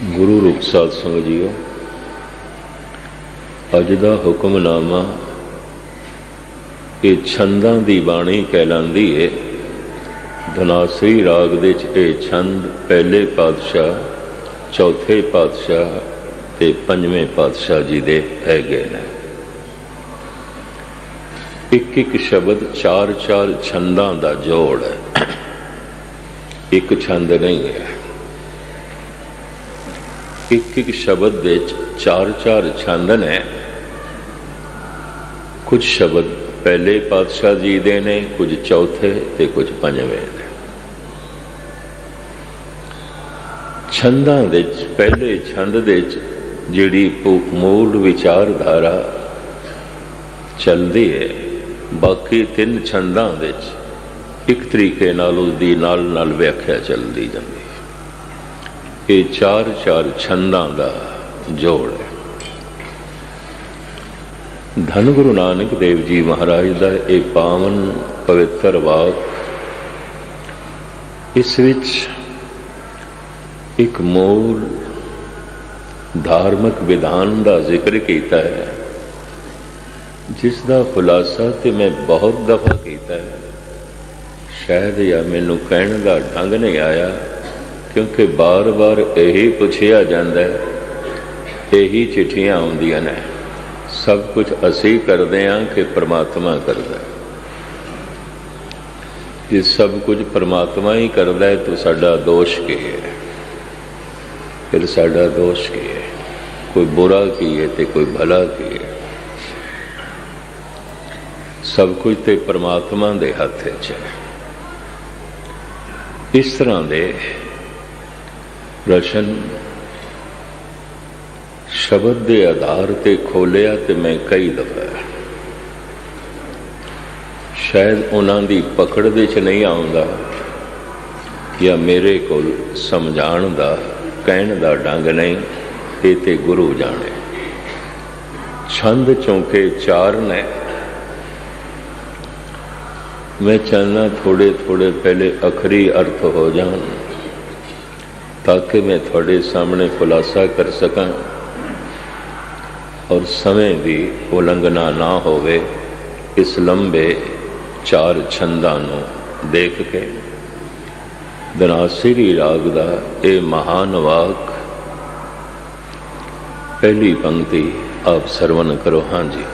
ਗੁਰੂ ਰੂਪ ਸਾਧ ਸੰਗਤ ਜੀਓ, ਅੱਜ ਦਾ ਹੁਕਮਨਾਮਾ ਇਹ ਛੰਦਾਂ ਦੀ ਬਾਣੀ ਕਹਿਲਾਂਦੀ ਏ। ਧਨਾਸਰੀ ਰਾਗ ਦੇ 'ਚ ਇਹ ਛੰਦ ਪਹਿਲੇ ਪਾਤਸ਼ਾਹ, ਚੌਥੇ ਪਾਤਸ਼ਾਹ ਤੇ ਪੰਜਵੇਂ ਪਾਤਸ਼ਾਹ ਜੀ ਦੇ ਹੈਗੇ ਨੇ। ਇੱਕ ਇੱਕ ਸ਼ਬਦ ਚਾਰ ਚਾਰ ਛੰਦਾਂ ਦਾ ਜੋੜ ਹੈ, ਇੱਕ ਛੰਦ ਨਹੀਂ ਹੈ। ਇੱਕ ਇੱਕ ਸ਼ਬਦ ਦੇ ਚਾਰ ਚਾਰ ਛੰਦ ਨੇ। ਕੁਝ ਸ਼ਬਦ ਪਹਿਲੇ ਪਾਤਸ਼ਾਹ ਜੀ ਦੇ ਨੇ, ਕੁਝ ਚੌਥੇ ਤੇ ਕੁਝ ਪੰਜਵੇਂ ਨੇ। ਛੰਦਾਂ ਦੇ ਪਹਿਲੇ ਛੰਦ ਦੇ ਜਿਹੜੀ ਮੂਲ ਵਿਚਾਰਧਾਰਾ ਚੱਲਦੀ ਹੈ, ਬਾਕੀ ਤਿੰਨ ਛੰਦਾਂ ਵਿੱਚ ਇੱਕ ਤਰੀਕੇ ਨਾਲ ਉਸਦੀ ਨਾਲ ਨਾਲ ਵਿਆਖਿਆ ਚੱਲਦੀ ਜਾਂਦੀ ਹੈ। ਇਹ ਚਾਰ ਚਾਰ ਛੰਦਾਂ ਦਾ ਜੋੜ ਹੈ। ਧੰਨ ਗੁਰੂ ਨਾਨਕ ਦੇਵ ਜੀ ਮਹਾਰਾਜ ਦਾ ਇਹ ਪਾਵਨ ਪਵਿੱਤਰ ਵਾਕ, ਇਸ ਵਿੱਚ ਇੱਕ ਮੂਲ ਧਾਰਮਿਕ ਵਿਧਾਨ ਦਾ ਜ਼ਿਕਰ ਕੀਤਾ ਹੈ, ਜਿਸ ਦਾ ਖੁਲਾਸਾ ਤੇ ਮੈਂ ਬਹੁਤ ਦਫਾ ਕੀਤਾ ਹੈ। ਸ਼ਾਇਦ ਜਾਂ ਮੈਨੂੰ ਕਹਿਣ ਦਾ ਢੰਗ ਨਹੀਂ ਆਇਆ, ਕਿਉਂਕਿ ਬਾਰ-ਬਾਰ ਇਹੀ ਪੁੱਛਿਆ ਜਾਂਦਾ ਹੈ, ਇਹੀ ਚਿੱਠੀਆਂ ਆਉਂਦੀਆਂ ਨੇ। ਸਭ ਕੁਝ ਅਸੀਂ ਕਰਦੇ ਹਾਂ ਕਿ ਪਰਮਾਤਮਾ ਕਰਦਾ ਹੈ? ਜੇ ਸਭ ਕੁਝ ਪਰਮਾਤਮਾ ਹੀ ਕਰਦਾ ਹੈ ਤਾਂ ਸਾਡਾ ਦੋਸ਼ ਕੀ ਹੈ? ਫਿਰ ਸਾਡਾ ਦੋਸ਼ ਕੀ ਹੈ? ਕੋਈ ਬੁਰਾ ਕੀ ਹੈ ਤੇ ਕੋਈ ਭਲਾ ਕੀ ਹੈ? ਸਭ ਕੁਝ ਤੇ ਪਰਮਾਤਮਾ ਦੇ ਹੱਥ ਵਿੱਚ ਹੈ। ਇਸ ਤਰ੍ਹਾਂ ਦੇ ਪ੍ਰਸ਼ਨ ਸ਼ਬਦ ਦੇ ਆਧਾਰ ਤੇ ਖੋਲਿਆ ਤੇ ਮੈਂ ਕਈ ਦਫਾ, ਸ਼ਾਇਦ ਉਹਨਾਂ ਦੀ ਪਕੜ ਦੇ 'ਚ ਨਹੀਂ ਆਉਂਦਾ, ਜਾਂ ਮੇਰੇ ਕੋਲ ਸਮਝਾਉਣ ਦਾ ਕਹਿਣ ਦਾ ਢੰਗ ਨਹੀਂ, ਇਹ ਤੇ ਗੁਰੂ ਜਾਣੇ। ਛੰਦ ਚੌਂਕੇ ਚਾਰ ਨੇ। ਮੈਂ ਚਾਹੁੰਦਾ ਥੋੜੇ ਥੋੜੇ ਪਹਿਲੇ ਅਖਰੀ ਅਰਥ ਹੋ ਜਾਣ, ਤਾਂ ਕਿ ਮੈਂ ਤੁਹਾਡੇ ਸਾਹਮਣੇ ਖੁਲਾਸਾ ਕਰ ਸਕਾਂ ਔਰ ਸਮੇਂ ਦੀ ਉਲੰਘਣਾ ਨਾ ਹੋਵੇ। ਇਸ ਲੰਬੇ ਚਾਰ ਛੰਦਾਂ ਨੂੰ ਦੇਖ ਕੇ ਧਨਾਸਰੀ ਰਾਗ ਦਾ ਇਹ ਮਹਾਨ ਵਾਕ, ਪਹਿਲੀ ਪੰਕਤੀ ਆਪ ਸਰਵਨ ਕਰੋ। ਹਾਂਜੀ।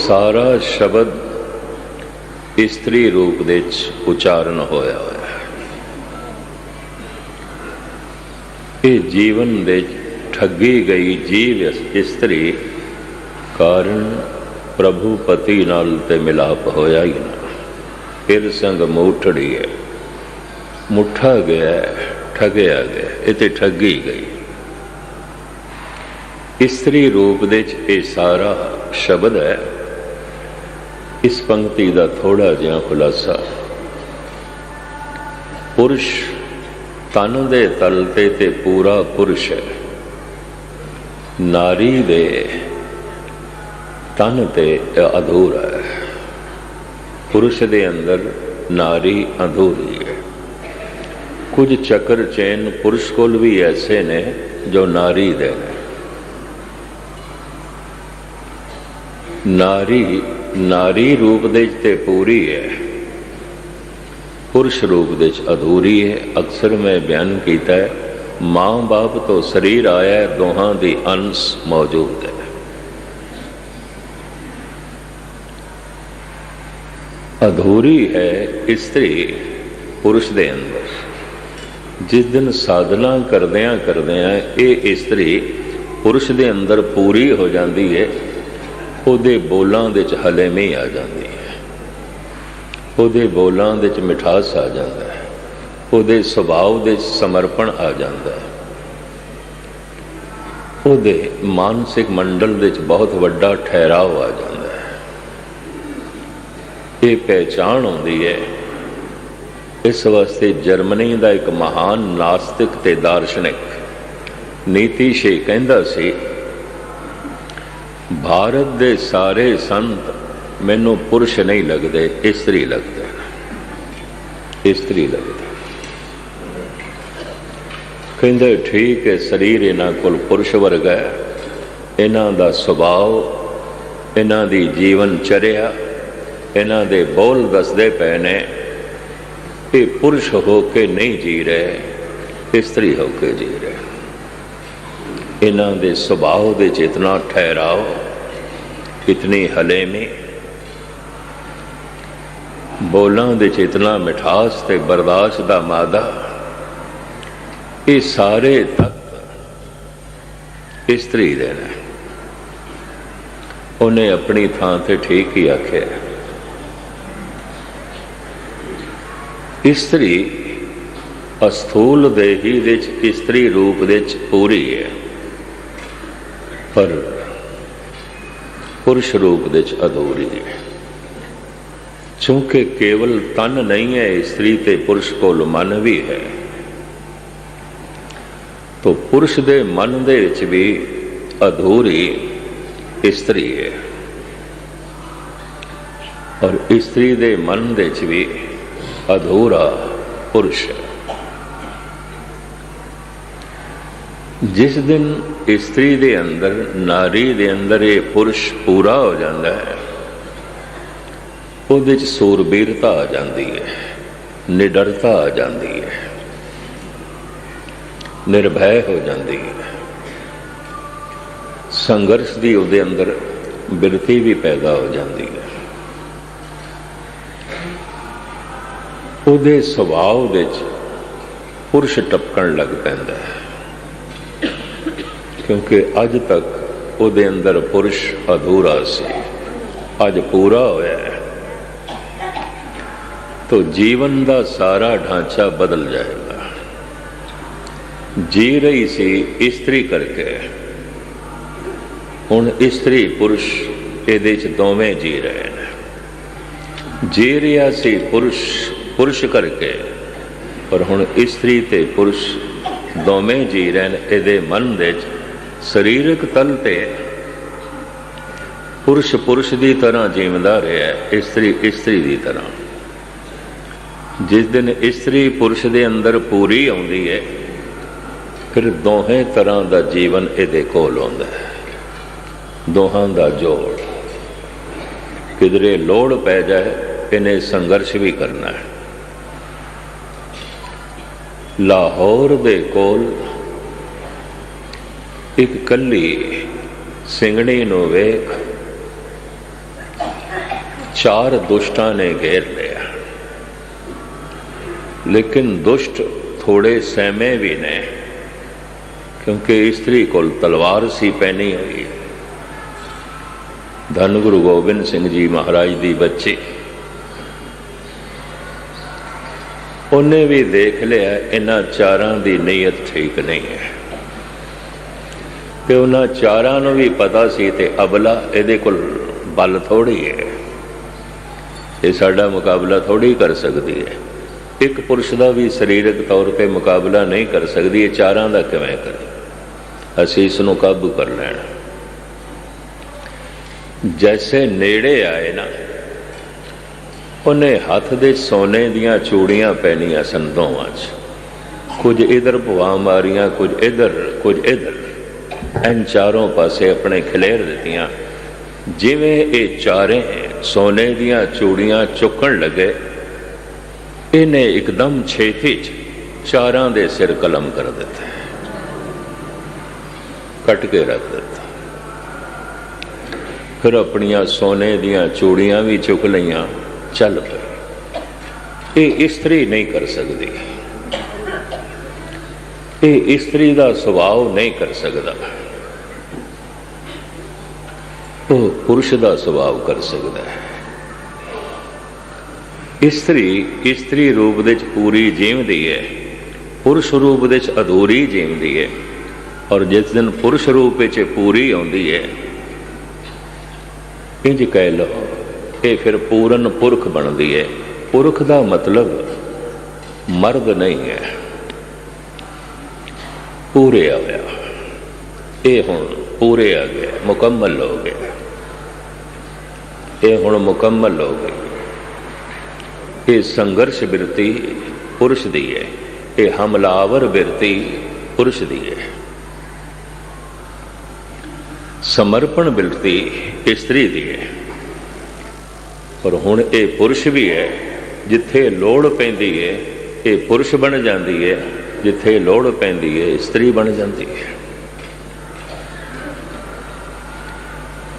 ਸਾਰਾ ਸ਼ਬਦ ਇਸਤਰੀ ਰੂਪ ਦੇ ਵਿੱਚ ਉਚਾਰਨ ਹੋਇਆ ਹੋਇਆ। ਇਹ ਜੀਵਨ ਦੇ ਠੱਗੀ ਗਈ ਜੀਵ ਇਸਤਰੀ ਕਾਰਨ ਪ੍ਰਭੂ ਪਤੀ ਨਾਲ ਤੇ ਮਿਲਾਪ ਹੋਇਆ ਹੀ ਨਾ। ਫਿਰ ਸੰਗ ਮੂਠੜੀ ਹੈ, ਮੁੱਠਾ ਗਿਆ, ਠੱਗਿਆ ਗਿਆ, ਇਹ ਤੇ ਠੱਗੀ ਗਈ। ਇਸਤਰੀ ਰੂਪ ਦੇ ਵਿੱਚ ਇਹ ਸਾਰਾ ਸ਼ਬਦ ਹੈ। ਇਸ ਪੰਕਤੀ ਦਾ ਥੋੜਾ ਜਿਹਾ ਖੁਲਾਸਾ, ਪੁਰਸ਼ ਤਨ ਦੇ ਤਲ ਤੇ ਪੂਰਾ ਪੁਰਸ਼ ਹੈ, ਨਾਰੀ ਦੇ ਤਨ ਤੇ ਅਧੂਰਾ ਹੈ। ਪੁਰਸ਼ ਦੇ ਅੰਦਰ ਨਾਰੀ ਅਧੂਰੀ ਹੈ। ਕੁਝ ਚੱਕਰ ਚੈਨ ਪੁਰਸ਼ ਕੋਲ ਵੀ ਐਸੇ ਨੇ ਜੋ ਨਾਰੀ ਦੇ ਨੇ। ਨਾਰੀ ਰੂਪ ਦੇ ਤੇ ਪੂਰੀ ਹੈ, ਪੁਰਸ਼ ਰੂਪ ਦੇ ਅਧੂਰੀ ਹੈ। ਅਕਸਰ ਮੈਂ ਬਿਆਨ ਕੀਤਾ ਹੈ, ਮਾਂ ਬਾਪ ਤੋਂ ਸਰੀਰ ਆਇਆ, ਦੋਹਾਂ ਦੀ ਅੰਸ਼ ਮੌਜੂਦ ਹੈ। ਅਧੂਰੀ ਹੈ ਇਸਤਰੀ ਪੁਰਸ਼ ਦੇ ਅੰਦਰ। ਜਿਸ ਦਿਨ ਸਾਧਨਾ ਕਰਦਿਆਂ ਕਰਦਿਆਂ ਇਹ ਇਸਤਰੀ ਪੁਰਸ਼ ਦੇ ਅੰਦਰ ਪੂਰੀ ਹੋ ਜਾਂਦੀ ਹੈ, ਉਹਦੇ ਬੋਲਾਂ ਦੇ 'ਚ ਹਲੇਮੀ ਆ ਜਾਂਦੀ ਹੈ, ਉਹਦੇ ਬੋਲਾਂ ਦੇ 'ਚ ਮਿਠਾਸ ਆ ਜਾਂਦਾ ਹੈ, ਉਹਦੇ ਸੁਭਾਅ ਦੇ 'ਚ ਸਮਰਪਣ ਆ ਜਾਂਦਾ ਹੈ, ਉਹਦੇ ਮਾਨਸਿਕ ਮੰਡਲ ਦੇ 'ਚ ਬਹੁਤ ਵੱਡਾ ਠਹਿਰਾਵ ਆ ਜਾਂਦਾ ਹੈ। ਇਹ ਪਹਿਚਾਣ ਆਉਂਦੀ ਹੈ इस वास्ते जर्मनी का एक महान नास्तिक ते दार्शनिक नीतीशे कहंदा सी, भारत दे सारे संत मैनू पुरुष नहीं लगते, इस्त्री लगते, इस्त्री लगते। कहंदे ठीक है, शरीर इन्हां कोल पुरुष वर्ग है, इन्हां दा सुभाव, इन्हां दी जीवन चर्या, इन्हां दे बोल दसदे पे ने ये पुरुष होके नहीं जी रहे, स्त्री होके जी रहे। इन्हां दे सुभाव दे इतना ठहराव, इतनी हलेमी, बोलां दे इतना मिठास ते बर्दाश्त दा मादा, ये सारे तत्व स्त्री दे ने। उन्हें अपनी थां ते ठीक ही आख्या। स्त्री अस्थूल देही दे स्त्री रूप दे पूरी है, पर पुरुष रूप दे अधूरी है। चूंकि केवल तन नहीं है, स्त्री ते पुरुष कोल मन भी है, तो पुरुष दे मन दे विच भी अधूरी स्त्री है, और स्त्री दे मन दे विच भी अधूरा पुरुष है। जिस दिन स्त्री दे अंदर, नारी दे अंदर ये पुरुष पूरा हो जाता है, उहदे च सूरबीरता आ जाती है, निडरता आ जाती है, निर्भय हो जाती है, संघर्ष की उहदे अंदर बिरती भी पैदा हो जाती है। उहदे सुभाव दे पुरुष टपकन लग पैंदा है, क्योंकि अज तक उहदे अंदर पुरुष अधूरा सी, अज पूरा होया है, तो जीवन का सारा ढांचा बदल जाएगा। जी रही सी स्त्री करके, हुण स्त्री पुरुष इहदे च दोवें जी रहे हैं। जी रहा सी पुरुष पुरुष करके, पर हुण स्त्री ते पुरुष दोवें जी रहे हैं। इहदे मन दे शरीरक तल ते पुरुष पुरुष की तरह जीवदा रहा है, स्त्री स्त्री की तरह। जिस दिन स्त्री पुरुष के अंदर पूरी आउंदी है, फिर दोहें तरह का जीवन इहदे कोल आउंदा है, दोहां दा जोड़। किधरे लोड़ पै जाए, इन्हें संघर्ष भी करना है। लाहौर दे कोल एक कली सिंगड़ी नूं वेख चार दुष्टां ने घेर लिया, लेकिन दुष्ट थोड़े सहमे भी ने, क्योंकि स्त्री कोल तलवार सी पहनी हुई। धन गुरु गोबिंद सिंह जी महाराज दी बच्ची, उन्हें भी देख लिया इन्हां चारां दी नीयत ठीक नहीं है, ते उन्हां चारां नूं भी पता सी ते अबला इहदे कोल बल थोड़ी है, ये साडा मुकाबला थोड़ी कर सकती है। एक पुरुष का भी शरीरक तौर पर मुकाबला नहीं कर सकती, ये चारां दा किवें करे? असीं इस नूं काबू कर लेना। जैसे नेड़े आए ना, उन्हें हाथ दे सोने दियां चूड़ियां पहनियां सन दोवां च, कुछ इधर भुआ मारियां, कुछ इधर, इन चारों पासे अपने खिलेर दित्तियां। जिवें ये चारे सोने दियां चूड़ियां चुकन लगे, इन्हें एकदम छेती च चारां दे सिर कलम कर दिते, कट के रख दिता। फिर अपनियां सोने दियां चूड़ियां भी चुक लईयां, चल पई। ये स्त्री नहीं कर सकती, ये स्त्री का स्वभाव नहीं कर सकता, वो पुरुष का स्वभाव कर सकता है। स्त्री रूप दे पूरी जीवदी है, पुरुष रूप दे अधूरी जीवदी है, और जिस दिन पुरुष रूप पूरी आउंदी है, इंज कह लो ये फिर पूरन पुरख बनती है। पुरख का मतलब मर्द नहीं है, पूरे आ गया, ये हुण पूरे आ गया, मुकम्मल हो गया, ये हुण मुकम्मल हो गई। ये संघर्ष बिरती पुरुष दी है, ये हमलावर बिरती पुरुष दी है, समर्पण बिरती स्त्री दी है। और हुण ये पुरुष भी है, जिथे लोड़ पैंदी है ये पुरुष बन जाती है, जिथे लोड़ पैंदी है स्त्री बन जाती है।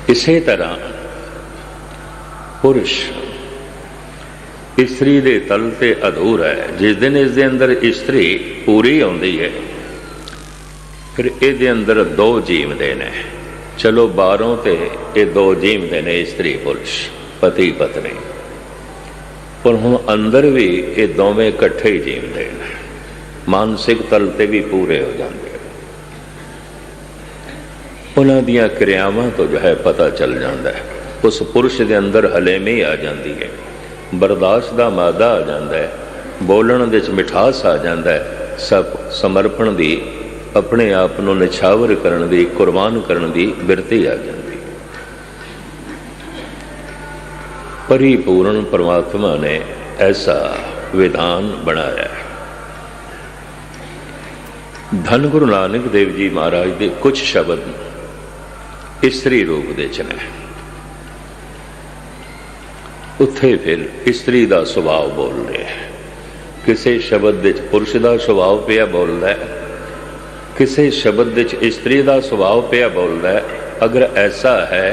इसे तरह पुरुष स्त्री दे तल ते अधूरा है। जिस दिन इस दे अंदर स्त्री पूरी आउंदी है, फिर इहदे अंदर दो जीवदे ने। चलो बाहरों ते ये दो जीवदे ने, स्त्री पुरुष, पति पत्नी, पर हुण अंदर भी ये दोवें इकट्ठे ही जीवदे ने। मानसिक तल ते भी पूरे हो जाते, उन्हां दीयां क्रियावां तो जो है पता चल जाता है। उस पुरुष के अंदर हलेमी आ जाती है, बर्दाश्त का मादा आ जाता है, बोलण दे विच मिठास आ जाता है, सब समर्पण की, अपने आप को निछावर करने की, कुर्बान करने की बिरती आ जाती है। परिपूर्ण परमात्मा ने ऐसा विधान बनाया है। धन गुरु नानक देव जी महाराज के कुछ शब्द स्त्री रूप दे च ने, उत्थे फिर स्त्री का सुभाव बोल रहे हैं। किसी शब्द विच पुरुष का सुभाव पिया बोलता है, किसी शब्द विच स्त्री का सुभाव पिया बोलता है। अगर ऐसा है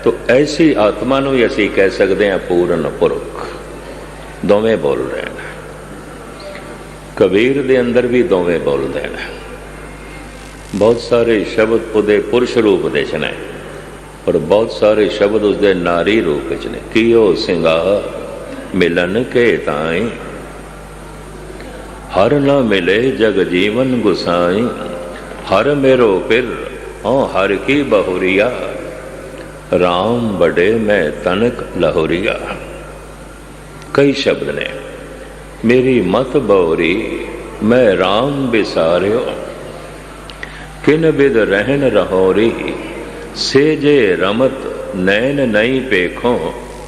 तो ऐसी आत्मा नूं ही असीं कह सकते हैं पूर्ण पुरख। दोवें बोल रहे हैं। कबीर दे अंदर भी दोवें बोलते हैं। बहुत सारे शब्द उहदे पुरुष रूप दे च ने, और बहुत सारे शब्द उसके नारी रूप च ने। कियो सिंगार मिलन के ताई, हर न मिले जग जीवन गुसाई, हर मेरो पिर औ हर की बहुरिया, राम बड़े मैं तनक लहोरिया। कई शब्द ने। मेरी मत बौरी मैं राम बिसारियो, किन बिद रहन रहोरी, सेजे रमत नैन नहीं पेखो,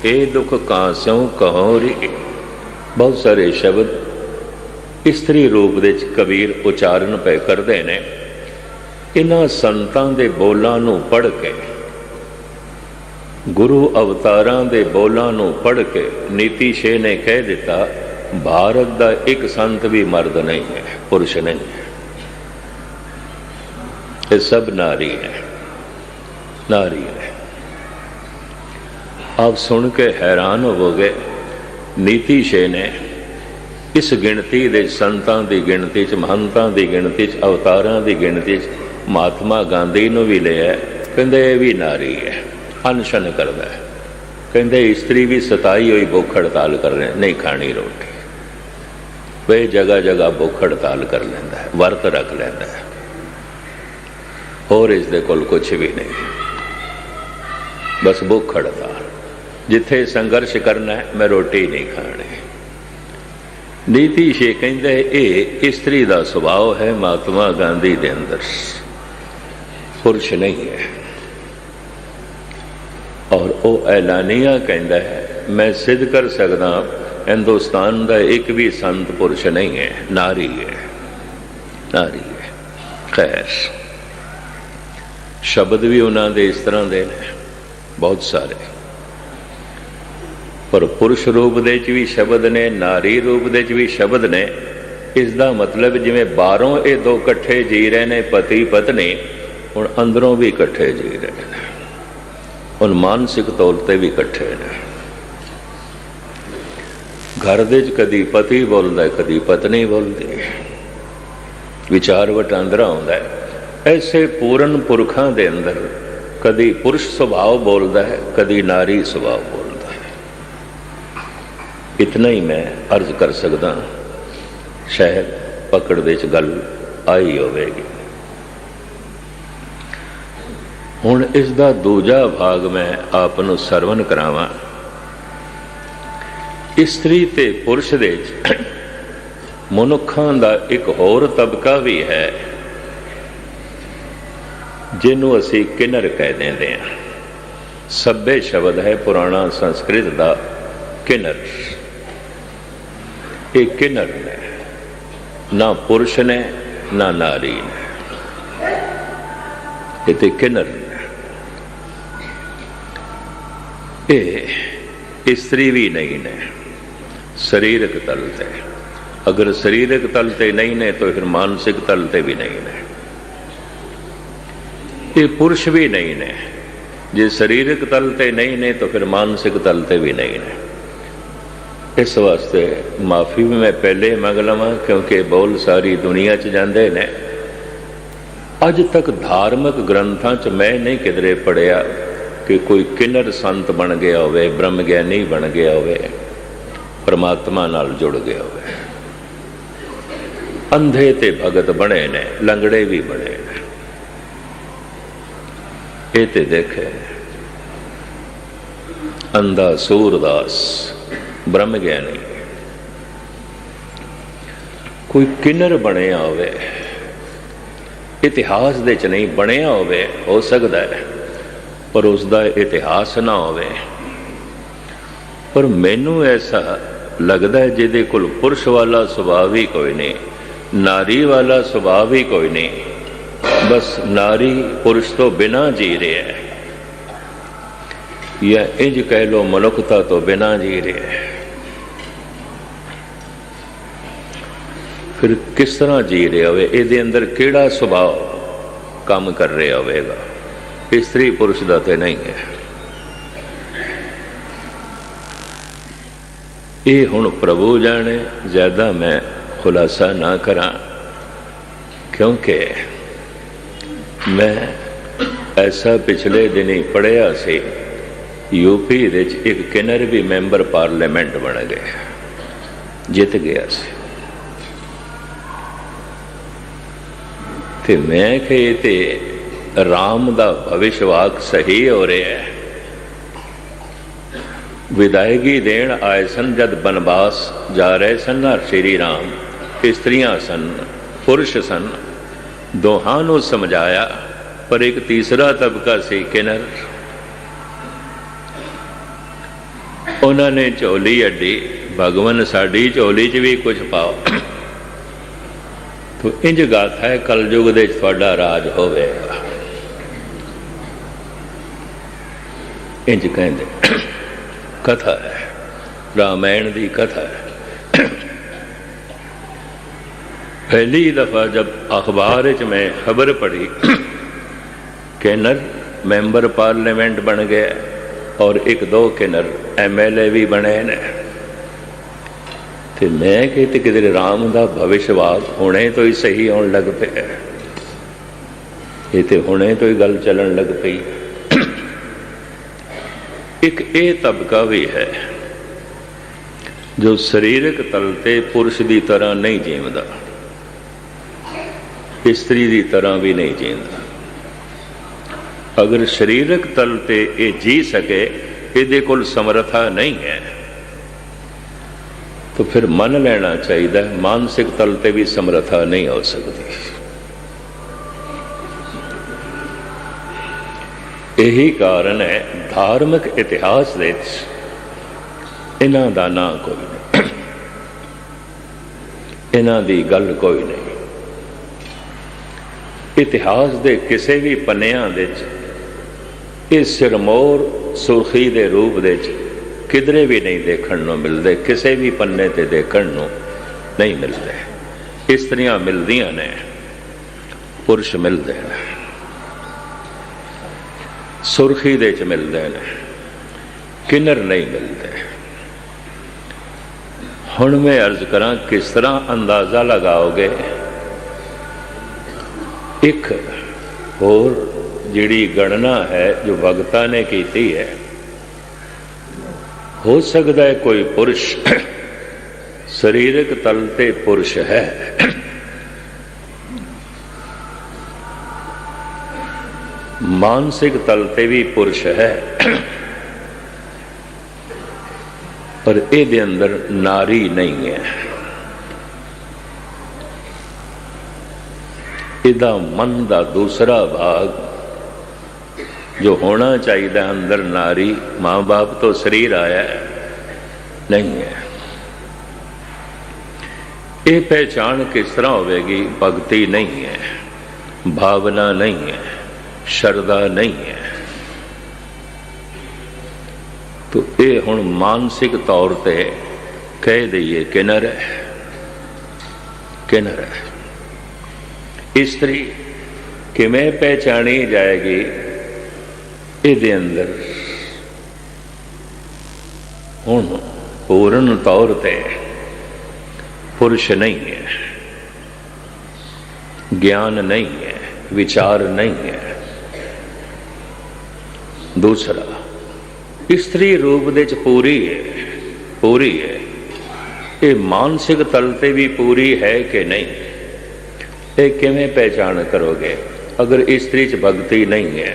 ए दुख कांस्यों कहोरी। बहुत सारे शब्द स्त्री रूप दे कबीर उचारण पे करते ने। इन्हां संतां दे बोलां नूं पढ़ के, गुरु अवतारां दे बोलां नूं पढ़ के नीति शे ने कह दिता, भारत दा एक संत भी मर्द नहीं है, पुरुष नहीं है, ये सब नारी है, नारी है। आप सुन के हैरान होवोगे। नीति शे ने इस गिणती दे संतां दी गिणती च, महंतां दी गिणती च, अवतारां दी गिणती च महात्मा गांधी नूं भी लिया। कहंदे ये भी नारी है, अनशन करदा है। कहंदे स्त्री भी सताई हुई भुख हड़ताल कर रहे, नहीं खानी रोटी, वे जगह जगह भुख हड़ताल कर लैंदा है, वर्त रख लैंदा है, और इस दे कोल कुछ भी नहीं, बस भुख हड़ताल। जिथे संघर्ष करना है, मैं रोटी नहीं खानी। नीति शे कहंदे ये स्त्री का स्वभाव है महात्मा गांधी दे अंदर, पुरुष नहीं है। और वो ऐलानिया कहता है, मैं सिद्ध कर सकदा हिंदुस्तान का एक भी संत पुरुष नहीं है, नारी है, नारी है। खैर, शब्द भी उन्होंने दे इस तरह दे बहुत सारे, पर पुरुष रूप दे च भी शब्द ने, नारी रूप दे च भी शब्द ने। इसका मतलब जिवें बाहरों ये दो कट्ठे जी रहे ने, पति पत्नी, हुण अंदरों भी कट्ठे जी रहे हैं, हुण मानसिक तौर पर भी कट्ठे ने। घर दे च कदी पति बोलता है, कदी पत्नी बोलती है, विचार वटांदरा आउंदा है। ऐसे पूर्ण पुरखां दे अंदर कदी पुरुष स्वभाव बोलता है, कदी नारी स्वभाव बोलता है। इतना ही मैं अर्ज कर सकदा, शायद पकड़ दे च गल आई होवेगी। हुण इसका दूजा भाग मैं आपनूं सरवण करावां। स्त्री ते पुरुष दे ਮਨੁੱਖਾਂ ਦਾ ਇੱਕ ਹੋਰ ਤਬਕਾ ਵੀ ਹੈ ਜਿਹਨੂੰ ਅਸੀਂ ਕਿੰਨਰ ਕਹਿ ਦਿੰਦੇ ਹਾਂ। ਸੱਭੇ ਸ਼ਬਦ ਹੈ ਪੁਰਾਣਾ ਸੰਸਕ੍ਰਿਤ ਦਾ ਕਿੰਨਰ। ਇਹ ਕਿੰਨਰ ਨੇ, ਨਾ ਪੁਰਸ਼ ਨੇ ਨਾ ਨਾਰੀ ਨੇ, ਇਹ ਤੇ ਕਿੰਨਰ ਨੇ। ਇਹ ਇਸਤਰੀ ਵੀ ਨਹੀਂ ਨੇ ਸਰੀਰਕ ਤਲ ਤੇ। अगर शरीरक तल ते नहीं ने तो फिर मानसिक तल ते भी नहीं ने। ये पुरुष भी नहीं ने, जे शरीरक तल ते नहीं ने तो फिर मानसिक तल ते भी नहीं ने। इस वास्ते माफ़ी भी मैं पहले मंग लवां क्योंकि बोल सारी दुनिया च जांदे ने। अज तक धार्मिक ग्रंथां च मैं नहीं किधरे पढ़िया कि कोई किन्नर संत बन गया होवे, ब्रह्म ज्ञानी बन गया होवे, परमात्मा नाल जुड़ गया होवे। अंधे ते भगत बने ने, लंगड़े भी बने ने। ये ते देखे अंधा सूरदास ब्रह्म ज्ञानी कोई किन्नर बनिया होवे, इतिहास दे च नहीं बनिया होवे, हो सकता है पर उसका इतिहास ना होवे। पर मैनू ऐसा लगता है जिहदे कोल पुरुष वाला सुभाव ही कोई नहीं, नारी वाला सुभाव ही कोई नहीं, बस नारी पुरुष तो बिना जी रहे है, या इंज कह लो मनुखता तो बिना जी रहे है। फिर किस तरह जी रहे होवे, इहदे अंदर किहड़ा सुभाव काम कर रहा होवेगा? स्त्री पुरुष दा ते नहीं है। ये हुण प्रभु जाने, ज्यादा मैं खुलासा ना करा क्योंकि मैं ऐसा पिछले दिन ही पढ़िया सी, यूपी दे एक किन्नर भी मैंबर पार्लीमेंट बन गया, जित गया सी। ते मैं कि ते राम दा भविष्यवाक सही हो रहा है। विदायगी देण आए सन जद बनवास जा रहे सन श्री राम, स्त्रियां सन पुरुष सन, दोहां नूं समझाया, पर एक तीसरा तबका सी किन्नर। उन्होंने झोली अड्डी, भगवन साडी झोली च भी कुछ पाओ। तो इंज गाथा है कलयुग दे तुहाडा राज होवेगा, इंज कहंदे। कथा है, रामायण की कथा है। पहली दफा जब अखबार मैं खबर पढ़ी किन्नर मैंबर पार्लीमेंट बन गया और एक दो किन्नर MLA भी बने ने, तो मैं कहते किधर राम का भविष्यवाद होने तो ही सही होने लग पे, ये तो होने तो ही गल चलन लग पई। एक ये तबका भी है जो शरीरक तल ते पुरुष की तरह नहीं जीवदा, स्त्री की तरह भी नहीं जीवदा। अगर शरीरक तल ते ये जी सके, इहदे कोल समर्था नहीं है, तो फिर मन लेना चाहिए मानसिक तल ते भी समर्था नहीं हो सकती। यही कारण है धार्मिक इतिहास दे इन्हां दा ना कोई नहीं, इन्हां दी गल कोई नहीं। इतिहास दे किसी भी पन्नियां दे ये सिरमौर सुर्खी दे रूप दे किधरे भी नहीं देखण नूं मिलदे, किसी भी पन्ने ते देखण नूं नहीं मिलते। स्त्रियां मिलदियां ने, पुरुष मिलते हैं, सुर्खी दे च मिलते हैं, किन्नर नहीं मिलते। हुण मैं अर्ज करा किस तरह अंदाजा लगाओगे? एक और जिहड़ी गणना है जो भगतां ने की है, हो सकता है कोई पुरुष शरीरक तल ते पुरुष है, मानसिक तल ते भी पुरुष है, पर इहदे अंदर नारी नहीं है। ਇਹਦਾ ਮਨ ਦਾ ਦੂਸਰਾ ਭਾਗ जो होना चाहिए अंदर नारी माँ बाप तो शरीर आया है नहीं है। ये पहचान किस तरह होगी? भक्ति नहीं है, भावना नहीं है, श्रद्धा नहीं है। तो ये हुण मानसिक तौर पे कह दईए किन्नर है, किन्नर है। स्त्री किवें पहचानी जाएगी? ਇਹਦੇ ਅੰਦਰ ਹੁਣ ਪੂਰਨ ਤੌਰ ਤੇ ਪੁਰਸ਼ ਨਹੀਂ ਹੈ, ਗਿਆਨ ਨਹੀਂ ਹੈ, ਵਿਚਾਰ ਨਹੀਂ ਹੈ। ਦੂਸਰਾ, ਇਸਤਰੀ ਰੂਪ ਦੇ ਚ ਪੂਰੀ ਹੈ, ਪੂਰੀ ਹੈ। ਇਹ ਮਾਨਸਿਕ ਤਲ ਤੇ ਵੀ ਪੂਰੀ ਹੈ ਕਿ ਨਹੀਂ? ਇਹ ਕਿਵੇਂ ਪਹਿਚਾਨ ਕਰੋਗੇ? ਅਗਰ ਇਸਤਰੀ ਚ ਭਗਤੀ ਨਹੀਂ ਹੈ,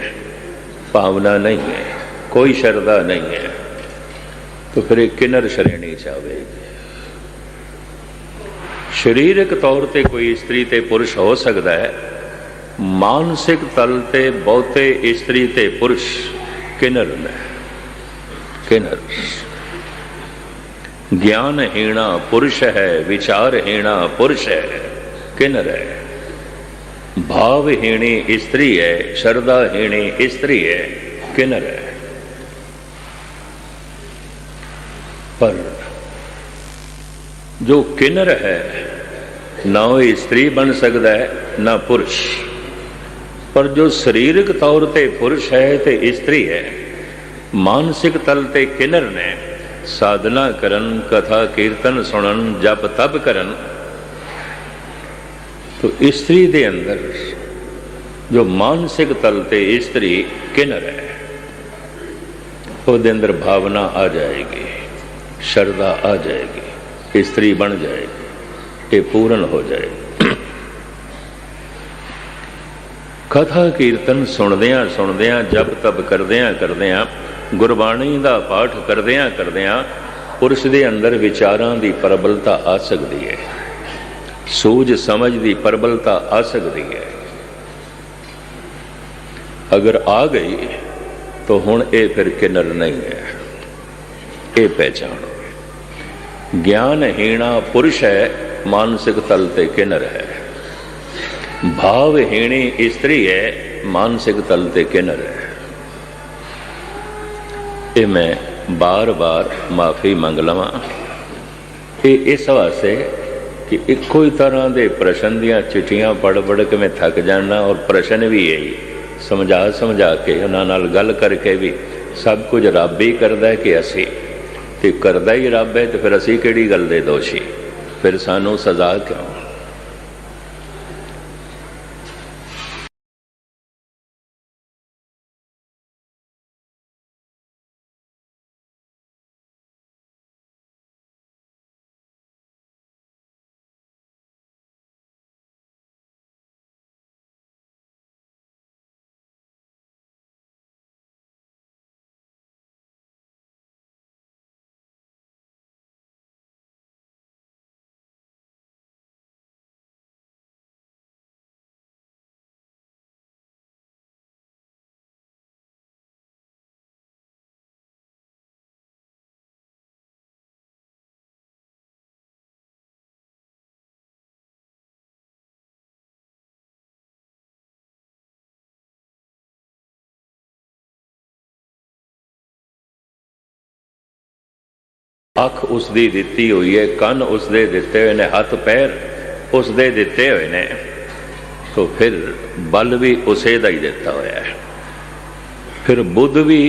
भावना नहीं है, कोई श्रद्धा नहीं है, तो फिर एक किन्नर श्रेणी चाहेगी। शरीरक तौर पे कोई स्त्री ते पुरुष हो सकता है, मानसिक तल ते बहुते स्त्री ते पुरुष किन्नर ने। किन्नर ज्ञानहीणा पुरुष है, विचारहीणा पुरुष है, किन्नर है। भावहीणी स्त्री है, श्रद्धाहीणी स्त्री है, किन्नर है। पर जो किन्नर है ना वो स्त्री बन सकता है ना पुरुष। पर जो शरीरक तौर पे पुरुष है तो स्त्री है, मानसिक तल ते किन्नर ने साधना करन, कथा कीर्तन सुनन, जप तप करन, तो स्त्री के अंदर जो मानसिक तल ते स्त्री किन्नर है, उसके अंदर भावना आ जाएगी, श्रद्धा आ जाएगी, स्त्री बन जाएगी, ये पूर्ण हो जाएगी। कथा कीर्तन सुनदियां सुनदियां, जप तप करदियां करदियां, गुरबाणी का पाठ करदियां करदियां पुरुष के अंदर विचारां की प्रबलता आ सकती है, सूझ समझ की प्रबलता आ सकती है। अगर आ गई तो हुण ये फिर किन्नर नहीं है, ये पहचानो। ज्ञानहीणा पुरुष है, मानसिक तल ते किन्नर है। भावहीणी स्त्री है, मानसिक तल ते किन्नर है। ये मैं बार बार माफ़ी मंग लवां, ये इस वास्ते कि इको ही तरह के प्रश्न दियाँ चिट्ठियां पढ़ पढ़ के मैं थक जाना, और प्रश्न भी यही समझा समझा के उन्हां नाल गल करके भी सब कुछ रब ही करता है कि असी ते करदा ही रब है, तो फिर असी किहड़ी गल दे दोषी? फिर सानू सजा क्यों? अख उसकी दिती हुई है, कन उसदे दिते हुए ने, हथ पैर उसदे दिते हुए ने, तो फिर बल भी उसे दा ही दिता होया है, फिर बुद्ध भी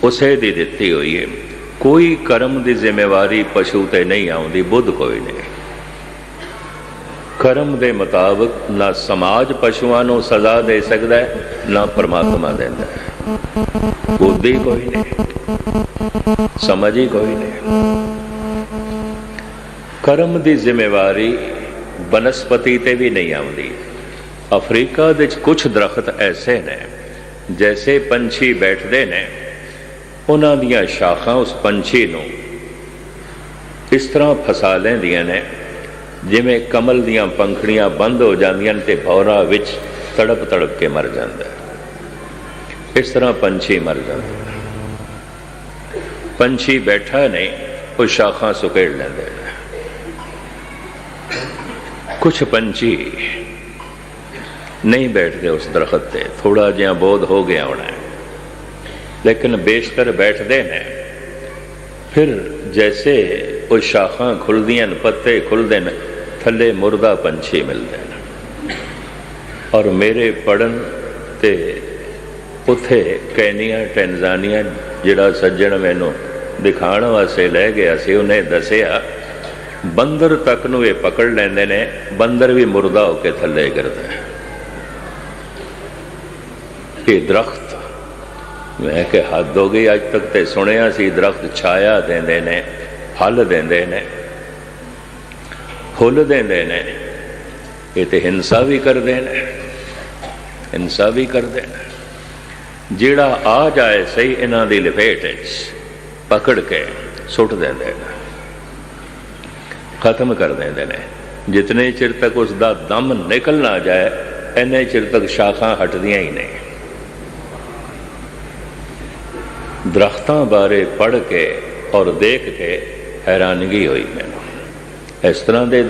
उसे दी दिती हुई है। कोई कर्म की जिम्मेवारी पशु ते नहीं आउंदी, बुद्ध कोई नहीं। कर्म के मुताबिक ना समाज पशुओं को सजा दे सकता है, ना परमात्मा देता है। बुद्धि कोई नहीं, समझ ही कोई नहीं। कर्म की जिम्मेवारी बनस्पति ते भी नहीं आती। अफ्रीका दे कुछ दरख्त ऐसे ने, जैसे पंछी बैठते ने, उन्हां दियां शाखां उस पंछी नूं इस तरह फसा लैंदियां ने जिमें कमल दीयां पंखड़ियां बंद हो जांदियां ते भौरा विच तड़प तड़प के मर जाता है। इस तरह पंछी मर जाते हैं। पंछी बैठा नहीं, वो शाखा सुकेड़ लेंदे ने। कुछ पंछी नहीं बैठते उस दरख्त से, थोड़ा जिहा बोध हो गया होना है, लेकिन बेशतर बैठते हैं। फिर जैसे वो शाखा खुलदियां, पत्ते खुलते हैं, थले मुर्दा पंछी मिलते हैं। और मेरे पढ़न ते उत्थे कैनिया टैंजानिया जिहड़ा सज्जण मैनू दिखाण वास्ते लै गया सी, उन्हें दसिया बंदर तक नूं ये पकड़ लैंदे ने, बंदर भी मुर्दा होके थले गिरदा है। ये दरख्त, मैं कि हद हो गई, अज तक तो सुनिया सी दरख्त छाया देंदे ने, फल देंदे ने, फुल देंदे ने, ये तो हिंसा भी करते हैं, हिंसा भी करते हैं। जिहड़ा आ जाए सही इन्हां दी लपेट पकड़ के सुट देंदे ने, खत्म कर देंदे ने। जितने चिर तक उसका दम निकल ना जाए, इन्ने चिर तक शाखा हटदियां ही नहीं। दरख्तां बारे पढ़ के और देख के हैरानगी हुई मैनू। इस तरह के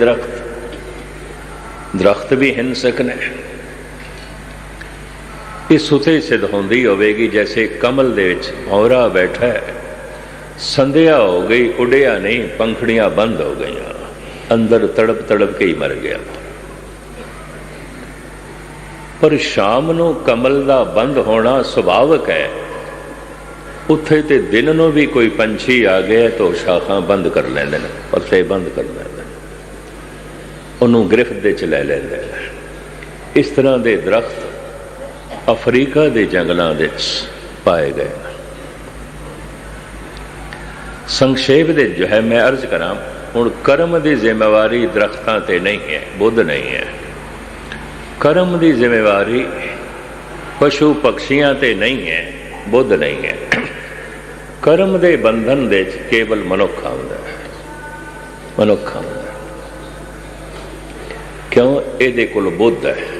दरख्त भी हिंसक ने। इस उते सिद्ध होंदी होवेगी जैसे कमल दे विच भौरा बैठा है, संध्या हो गई, उड़िया नहीं, पंखड़ियां बंद हो गई, अंदर तड़प तड़प के ही मर गया। पर शाम नूं कमल का बंद होना सुभाविक है। उत्थे ते दिन नूं भी कोई पंछी आ गया तो शाखा बंद कर लेंदे ने, पत्ते बंद कर लेंदे, उन्होंने गिरफ्त दे च लै लेंदे ने। इस तरह के दरख्त अफ्रीका के जंगलों में पाए गए। संक्षेप दे जो है मैं अर्ज करा, हुण कर्म की जिम्मेवारी दरख्तां ते नहीं है, बुद्ध नहीं है। कर्म की जिम्मेवारी पशु पक्षियां ते नहीं है, बुद्ध नहीं है। कर्म के बंधन दे केवल मनुख आउंदा है, मनुख आउंदा है। क्यों? इहदे कोल बुद्ध है।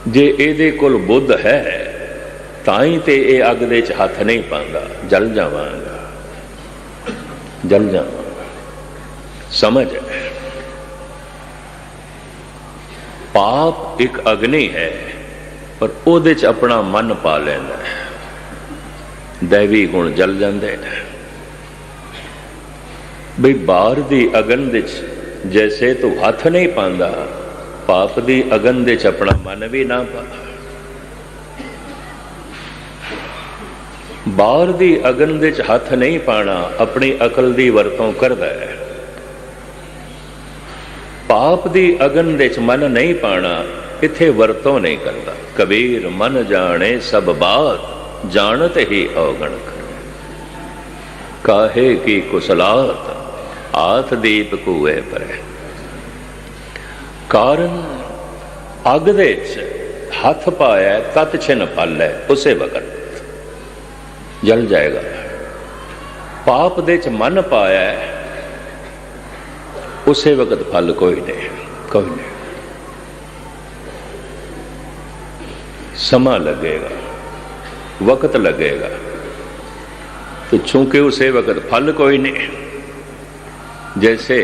जे इहदे कोल बुद्ध है ताई ते ये अग दे च हथ नहीं पांदा, जल जावांगा, जल जावांगा। समझ है? पाप एक अग्नि है, पर उहदे च अपना मन पा लैंदा है, दैवी गुण जल जाते हैं। बई बाहर की अगन दे जैसे तू हथ नहीं पांदा, पाप की अगन दे अपना मन भी ना पा। बाहर की अगन दे हथ नहीं पाना, अपनी अकल की वरतों करदा है। पाप की अगन दे मन नहीं पाना, इत्थे वरतों नहीं करता। कबीर मन जाने सब बात, जानत ही अवगण कर। काहे की कुसलात, आत दीप कुए पर। कारण अग दे हथ पाया, तत छिन फल है, उसे वक्त जल जाएगा। पाप दे मन पाया, उसे वक्त फल कोई नहीं, कोई नहीं। समा लगेगा, वक्त लगेगा, तो चूंकि उसे वक्त फल कोई नहीं। जैसे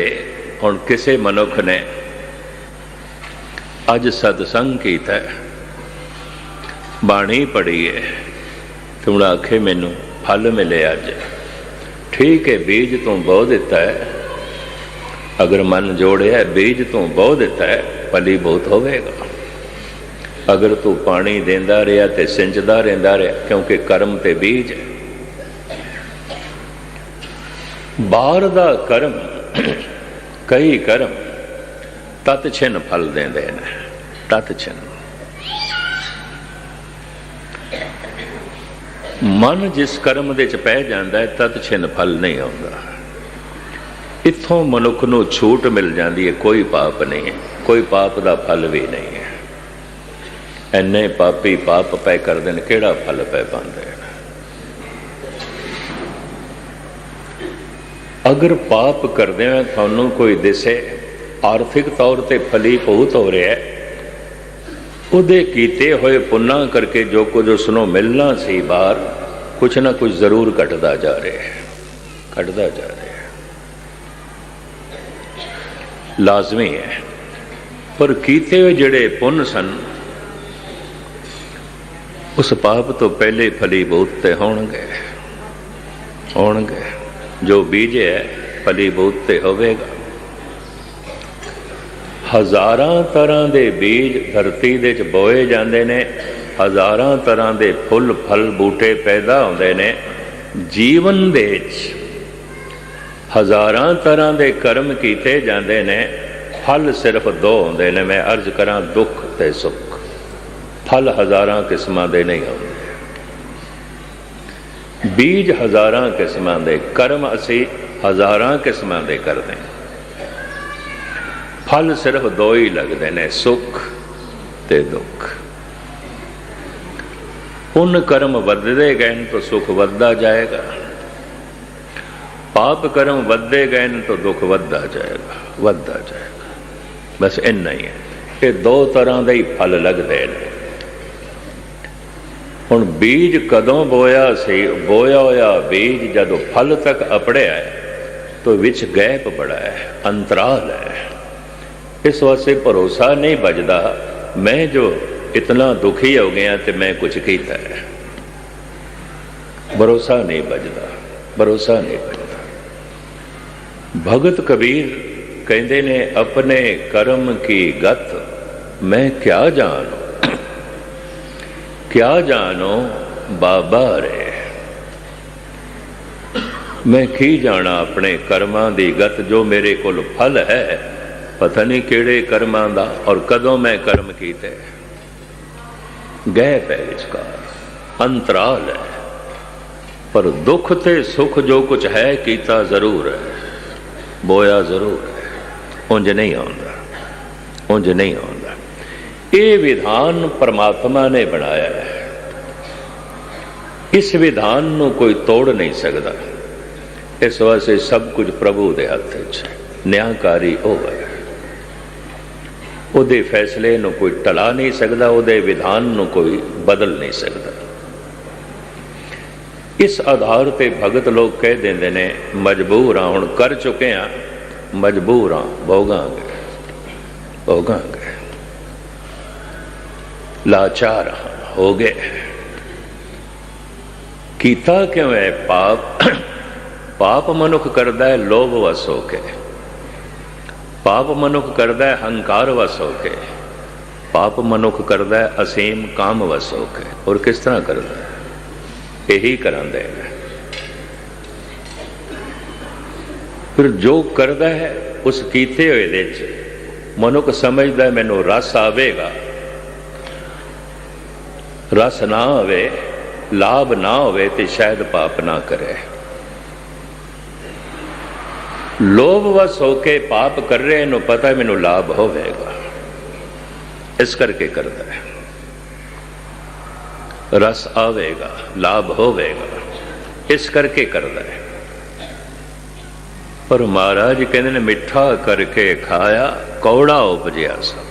हुण किसी मनुख ने अज सतसंग कीता, बाणी पढ़ी है, तो हुण आखे मैनू फल मिले अज। ठीक है, बीज तू बो दिता है, अगर मन जोड़िया बीज तू बो दिता है, फली बहुत होवेगा। अगर तू पानी देंदा रहा तो सिंचदा रहिंदा रहा, क्योंकि कर्म ते बीज है। बाहर दा कर्म, कई कर्म तत छिन फल देंदे ने, तत छिन। मन जिस कर्म दे च पै जांदा है, तत छिन फल नहीं आउंदा। इत्थों मनुख नूं छूट मिल जाती है, कोई पाप नहीं है, कोई पाप दा फल भी नहीं है। इन्ने पापी पाप पै करदे ने, किहड़ा फल पै पांदे ने। अगर पाप करदे तुहानूं कोई दिसे आर्थिक तौर पर फलीभूत हो रहा है, ਉਹਦੇ ਕੀਤੇ ਹੋਏ ਪੁੰਨਾਂ ਕਰਕੇ ਜੋ ਕੁਝ ਉਸਨੂੰ ਮਿਲਣਾ ਸੀ ਬਾਹਰ, ਕੁਛ ਨਾ ਕੁਛ ਜ਼ਰੂਰ ਘਟਦਾ ਜਾ ਰਿਹਾ ਹੈ, ਘਟਦਾ ਜਾ ਰਿਹਾ ਹੈ, ਲਾਜ਼ਮੀ ਹੈ। ਪਰ ਕੀਤੇ ਹੋਏ ਜਿਹੜੇ ਪੁੰਨ ਸਨ ਉਸ ਪਾਪ ਤੋਂ ਪਹਿਲੇ ਫਲੀਭੂਤ ਤੇ ਹੋਣਗੇ, ਹੋਣਗੇ। ਜੋ ਬੀਜਿਆ ਫਲੀਭੂਤ ਤੇ ਹੋਵੇਗਾ। ਹਜ਼ਾਰਾਂ ਤਰ੍ਹਾਂ ਦੇ ਬੀਜ ਧਰਤੀ ਦੇ 'ਚ ਬੋਏ ਜਾਂਦੇ ਨੇ, ਹਜ਼ਾਰਾਂ ਤਰ੍ਹਾਂ ਦੇ ਫੁੱਲ ਫਲ ਬੂਟੇ ਪੈਦਾ ਹੁੰਦੇ ਨੇ ਜੀਵਨ ਦੇ 'ਚ, ਹਜ਼ਾਰਾਂ ਤਰ੍ਹਾਂ ਦੇ ਕਰਮ ਕੀਤੇ ਜਾਂਦੇ ਨੇ, ਫਲ ਸਿਰਫ ਦੋ ਹੁੰਦੇ ਨੇ। ਮੈਂ ਅਰਜ਼ ਕਰਾਂ ਦੁੱਖ ਤੇ ਸੁੱਖ, ਫਲ ਹਜ਼ਾਰਾਂ ਕਿਸਮਾਂ ਦੇ ਨਹੀਂ ਹੁੰਦੇ। ਬੀਜ ਹਜ਼ਾਰਾਂ ਕਿਸਮਾਂ ਦੇ, ਕਰਮ ਅਸੀਂ ਹਜ਼ਾਰਾਂ ਕਿਸਮਾਂ ਦੇ ਕਰਦੇ ਹਾਂ, फल सिर्फ दो ही लगते हैं, सुख ते दुख। पुण्य कर्म वधदे गए तो सुख वधदा जाएगा, पाप कर्म वधदे गए तो दुख वधदा जाएगा, वधदा जाएगा। बस इन्ना ही है। ये दो तरह के ही फल लगते हैं। हुण बीज कदों बोया सी, बोया होया बीज जदों फल तक अपड़िया है तो विच गैप बड़ा है, अंतराल है। इस वास्ते भरोसा नहीं बजदा मैं जो इतना दुखी हो गया तो मैं कुछ किया है, भरोसा नहीं बजदा, भरोसा नहीं बजदा। भगत कबीर कहते ने अपने कर्म की गत मैं क्या जानू, क्या जानो बाबा रे। मैं की जाना अपने कर्मां दी गत, जो मेरे कोल फल है पता नहीं किहड़े कर्मां दा और कदों मैं कर्म कीते। गैप है विचकार, अंतराल है। पर दुख ते सुख जो कुछ है कीता जरूर है, बोया जरूर है, उंज नहीं आउंदा, उंज नहीं आउंदा। ये विधान परमात्मा ने बनाया है, इस विधान नूं कोई तोड़ नहीं सकता। इस वास्ते सब कुछ प्रभु दे हथ च है, न्यायकारी हो है। ਉਹਦੇ फैसले ਨੂੰ कोई टला नहीं सकता, ਉਹਦੇ विधान ਨੂੰ कोई बदल नहीं सकता। इस आधार पर भगत लोग कह देंगे ने मजबूर हाँ, हुण कर चुके हाँ, मजबूर हाँ, भोगांगे, भोगांगे, लाचार हाँ, हो गए। कीता क्यों है पाप? पाप मनुख करता है लोभ वस होके, पाप मनुख करता है हंकार वस होके, पाप मनुख करता है असीम काम वस होके। और किस तरह करता है? यही करांदे हैं। फिर जो करता है उस कीते हुए दे मनुख समझदा है मैनू रस आवेगा, रस ना आवे, लाभ ना होवे तो शायद पाप ना करे। लोभवश होके पाप कर रहे हैं, पता है मैनू लाभ होवेगा, इस करके करता है। रस आवेगा, लाभ होवेगा, इस करके करता है। पर महाराज कहते ने मिठा करके खाया कौड़ा उपजिया सब।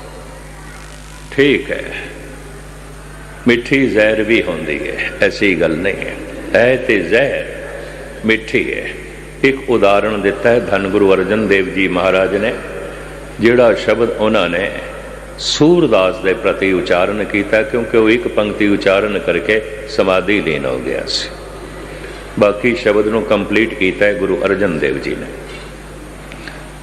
ठीक है, मिठी जहर भी होंदी है, ऐसी गल नहीं है तो जहर मिठी है। एक उदाहरण दिता है धन गुरु अर्जन देव जी महाराज ने, जिहड़ा शब्द उन्होंने सूरदास के प्रति उच्चारण किया, क्योंकि वो एक पंक्ति उच्चारण करके समाधि लीन हो गया सी। बाकी शब्द को कंप्लीट किया है गुरु अर्जन देव जी ने।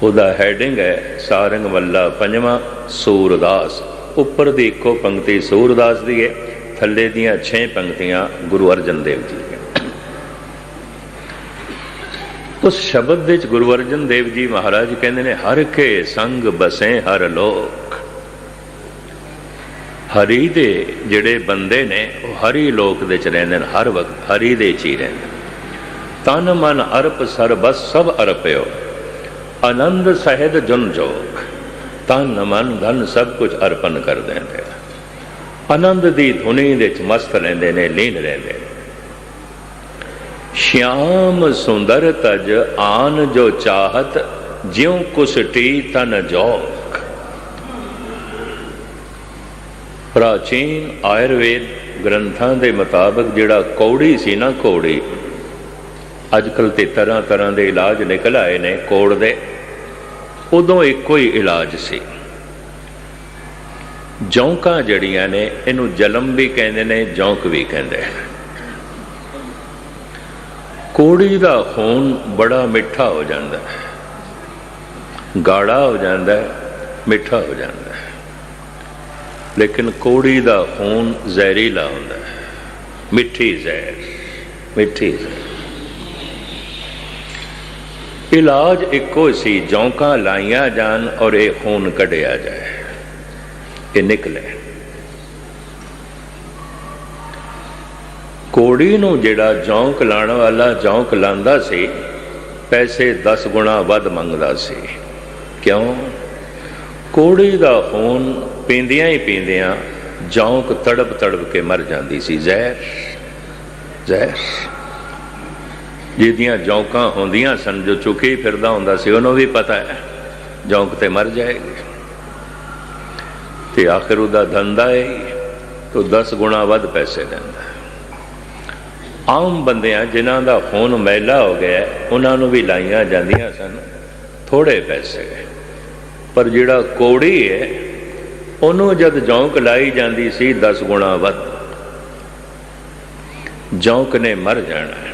उहदा हैडिंग है सारंग वल्ला पंजवां सूरदास। उपर की इको पंक्ति सूरदास की है, थले दियां 6 पंक्तियां गुरु अर्जन देव जी। उस शब्द विच गुरु अर्जन देव जी महाराज कहते हैं हर के संग बसे हर लोक। हरि दे जिहड़े बंदे ने वो हरि लोक दे च रहिंदे ने, हर वक्त हरि दे च ही रहिंदे। तन मन अर्प सर बस सब अर्प्यो, आनंद सहित जुन जोग। तन मन धन सब कुछ अर्पण कर देंदे, आनंद दी धुनी दे च मस्त रहिंदे ने, लीन रहिंदे ने। श्याम सुंदर तज आन जो चाहत ज्यों कुसटी तन जौक। प्राचीन आयुर्वेद ग्रंथां दे मुताबिक जिहड़ा कौड़ी सी ना, कौड़ी अजकल तो तरह तरह के इलाज निकल आए ने कोड़ दे, उदों एको ही इलाज सी। जौंकां जड़ियां ने, इनू जलम भी कहते ने, जौंक भी कहते हैं। कोड़ी का खून बड़ा मिठा हो जाता है, गाढ़ा हो जाता है, मिठा हो जाता है, लेकिन कोड़ी का खून जहरीला होता है, मिठी जहर, मिठी जहर। इलाज एको सी, जौंकां लाइया जान और ये खून कढ़िया जाए, ये निकले। कोड़ी नूं जिहड़ा जौंक लाण वाला जौंक लांदा सी, पैसे 10 गुणा वध मंगदा सी। क्यों? कोड़ी का खून पींदियां ही पींदियां जौंक तड़प तड़प के मर जाती सी। जहर, जहर जिहदियां जौंकां होंदियां सन, जो चुकी फिरदा हुंदा सी, उहनूं भी पता है जौंक ते मर जाएगी, ते आखिर उहदा धंधा है तो 10 गुणा वध पैसे लैंदा। आम बंदियां जिन्हां दा खून मैला हो गया, उन्होंने भी लाइया जांदियां सन थोड़े पैसे, पर जिहड़ा कोड़ी है उन्होंने जब जौंक लाई जाती सी 10 गुणा वध। जौंक ने मर जाना है।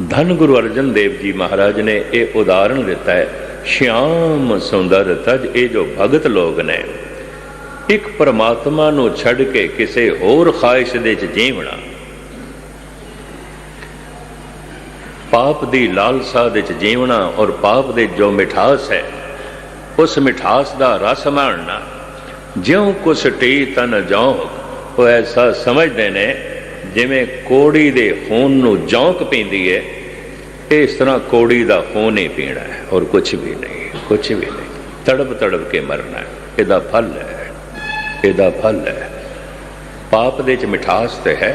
धन गुरु अर्जन देव जी महाराज ने यह उदाहरण दिता है, श्याम सुंदर तज। ये जो भगत लोग ने, एक परमात्मा नूं छड़ के किसी होर ख्वाहिश दे च जीवना, पाप दी लालसा दे च जीवना और पाप दे जो मिठास है उस मिठास दा रस माणना, ज्यों कुसटी तन जौंक। वो ऐसा समझते ने जिमें कोड़ी दे खून नूं जौंक पींदी है, इस तरह कोड़ी दा खून ही पीना है और कुछ भी नहीं, कुछ भी नहीं। तड़प तड़प के मरना है, इहदा फल है, इहदा फल है। पाप दे च मिठास ते है,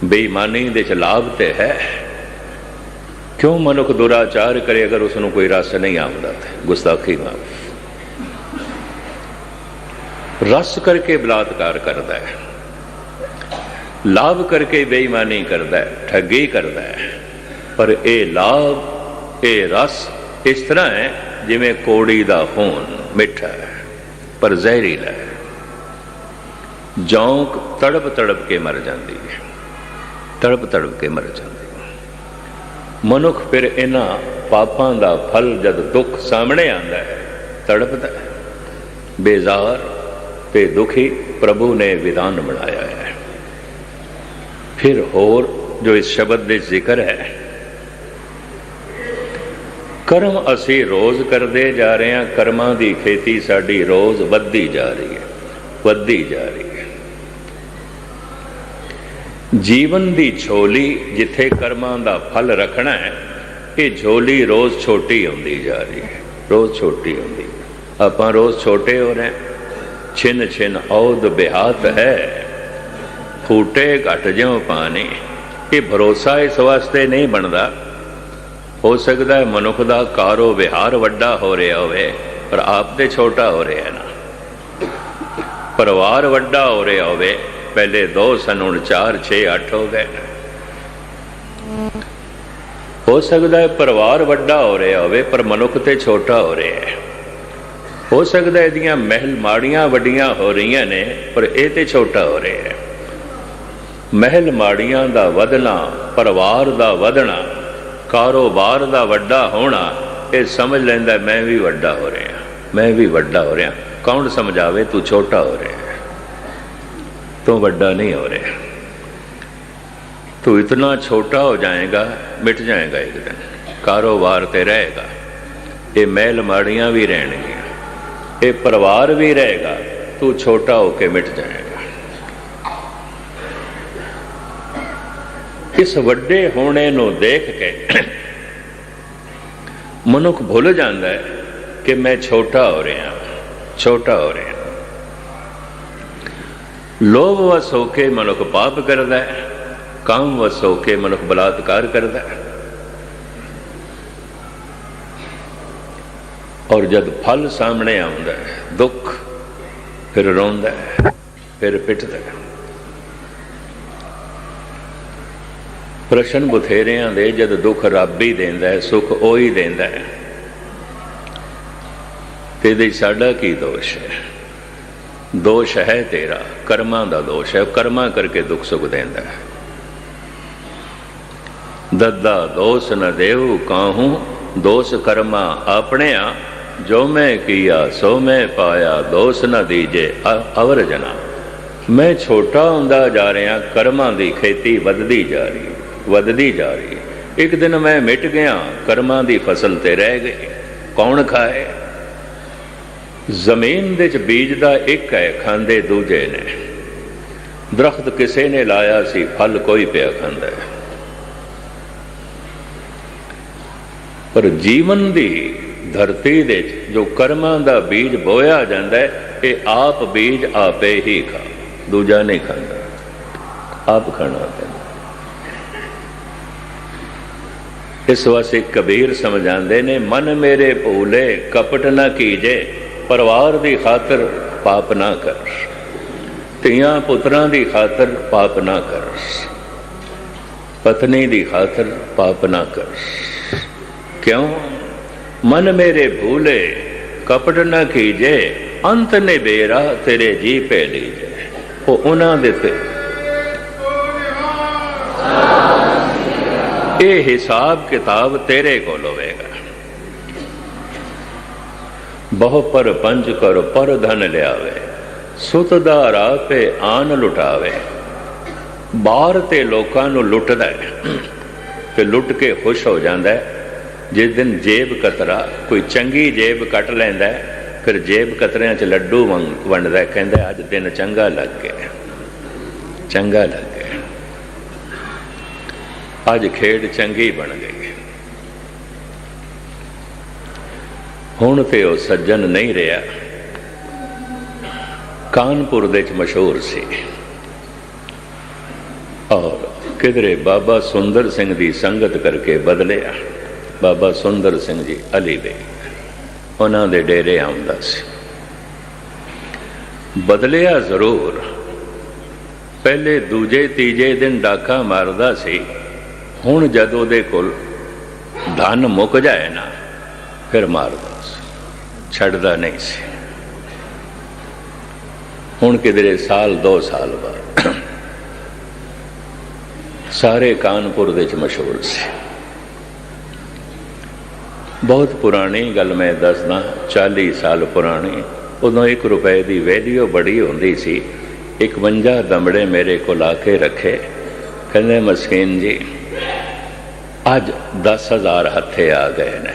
बेईमानी दे च लाभ ते है। क्यों मनुख दुराचार करे अगर उसनों कोई रस नहीं आंदा? गुस्ताखी माफ। रस करके बलात्कार करता है, लाभ करके बेईमानी करता है, ठगी करता है, पर ये लाभ, ये रस इस तरह है जिमें कोड़ी दा खून मिठा है पर जहरीला है। जौंक तड़प तड़प के मर जाती है, तड़प तड़प के मर जाती। मनुख फिर इन्हां पापां दा फल जद दुख सामने आंदा है, तड़पदा है, बेजार ते दुखी। प्रभु ने विधान बनाया है। फिर होर जो इस शब्द दे जिक्र है, कर्म असी रोज करते जा रहे हैं, कर्मां दी खेती साडी रोज वधदी जा रही है, वधदी जा रही है। जीवन दी झोली जिथे कर्मां दा फल रखना है, ये झोली रोज छोटी होंदी जा रही है, रोज छोटी होंदी। आपां रोज छोटे हो रहे हैं। छिन छिन औद बेहात है, फूटे घट ज्यों पानी। ये भरोसा इस वास्ते नहीं बनता। हो सकता है मनुख का कारो विहार वड्डा हो रहा होवे, पर आप ते छोटा हो रहा है ना। परिवार वड्डा हो रहा होवे, पहले 2 सन, हुण 4 6 8 हो गए। हो सकता है परिवार वड्डा हो रहा होवे, पर मनुख ते छोटा हो रहा है। हो सकता है इहदियां महल माड़ियां वड्डियां हो रही ने, पर ये ते छोटा हो रहा है। महल माड़ियां दा वधना, परिवार दा वधना, कारोबार दा वड्डा होना, ये समझ लैंदा मैं भी वड्डा हो रहा, मैं भी वड्डा हो रहा। कौन समझावे तू छोटा हो रहा है, तो वड्डा नहीं हो रहा। तो इतना छोटा हो जाएगा, मिट जाएगा एक दिन। कारोबार ते रहेगा, ये महल माड़ियां भी रहणगियां, ये परिवार भी रहेगा, तू छोटा होके मिट जाएगा। इस वड्डे होने नूं देख के मनुख भुल जाता है कि मैं छोटा हो रहा, छोटा हो रहा। लोभ वस होके मनुख पाप करता है, काम वस होके मनुख बलात्कार करता है। और जब फल सामने आउंदा है दुख, फिर रोंदा है, फिर पिटदा है। प्रश्न बथेरियां दे, जद दुख रब ही देंदा है, सुख ओ ही देंदा है, ते साडा की दोष है? दोष है तेरा, कर्मां दा दोष है। कर्मा करके दुख सुख देंदा है। दद्दा दोष न देव काहू, दोष कर्मा अपने आ, जो मैं किया सो मैं पाया, दोष न दीजे अवर जना। मैं छोटा हुंदा जा रहा, कर्मां दी खेती वधदी जा रही, वधदी जा रही। एक दिन मैं मिट गया, कर्मां दी फसल ते रह गई, कौन खाए? जमीन दे च बीजदा एक है, खांदे दूजे ने। दरख्त किसे ने लाया सी, फल कोई पिया खांदा है। पर जीवन दी धरती दे जो कर्मां दा बीज बोया जांदा है, ये आप बीज आपे ही खा, दूजा नहीं खांदा, आप खाना पैंदा। इस वास्ते कबीर समझाते ने, मन मेरे भूले कपट ना कीजे, परिवार की खातर पाप ना कर, धियां पुत्रां की खातर पाप ना कर, पत्नी की खातर पाप ना कर। क्यों? मन मेरे भूले कपट ना कीजे, अंत ने बेरा तेरे जी पे लीजे। वो उन्हां दे ते ये हिसाब किताब तेरे को होवेगा। बहु पर पंच कर पर धन लियावे, सुत दा राह पे आन लुटावे। बाहर ते लोकां नूं लुटदा है ते लुट के खुश हो जांदा है। जिस दिन जेब कतरा कोई चंगी जेब कट लैंदा है, फिर जेब कतरियां च लड्डू वंडदा है, कहंदा अज दिन चंगा लग गया, चंगा लग गया, अज खेड चंगी बन गई। हुण ते वो सज्जन नहीं रहा। कानपुर दे च मशहूर सी, और किधरे बाबा सुंदर सिंह की संगत करके बदलिया। बाबा सुंदर सिंह जी अली बेग उन्हां दे डेरे आउंदा सी। बदलिया जरूर, पहले दूजे तीजे दिन डाका मारदा सी। हुण जदों दे कोल धन मुक जाए ना, फिर मारदा सी, छड्डदा नहीं सी। हुण किधरे साल 2 साल बाद सारे कानपुर दे च मशहूर सी। बहुत पुरानी गल मैं दसदा, 40 साल पुरानी। उदों 1 रुपए की वैल्यू बड़ी होंदी सी। 51 दमड़े मेरे को आके रखे, कहते मस्कीन जी अज 10,000 हथे आ गए ने,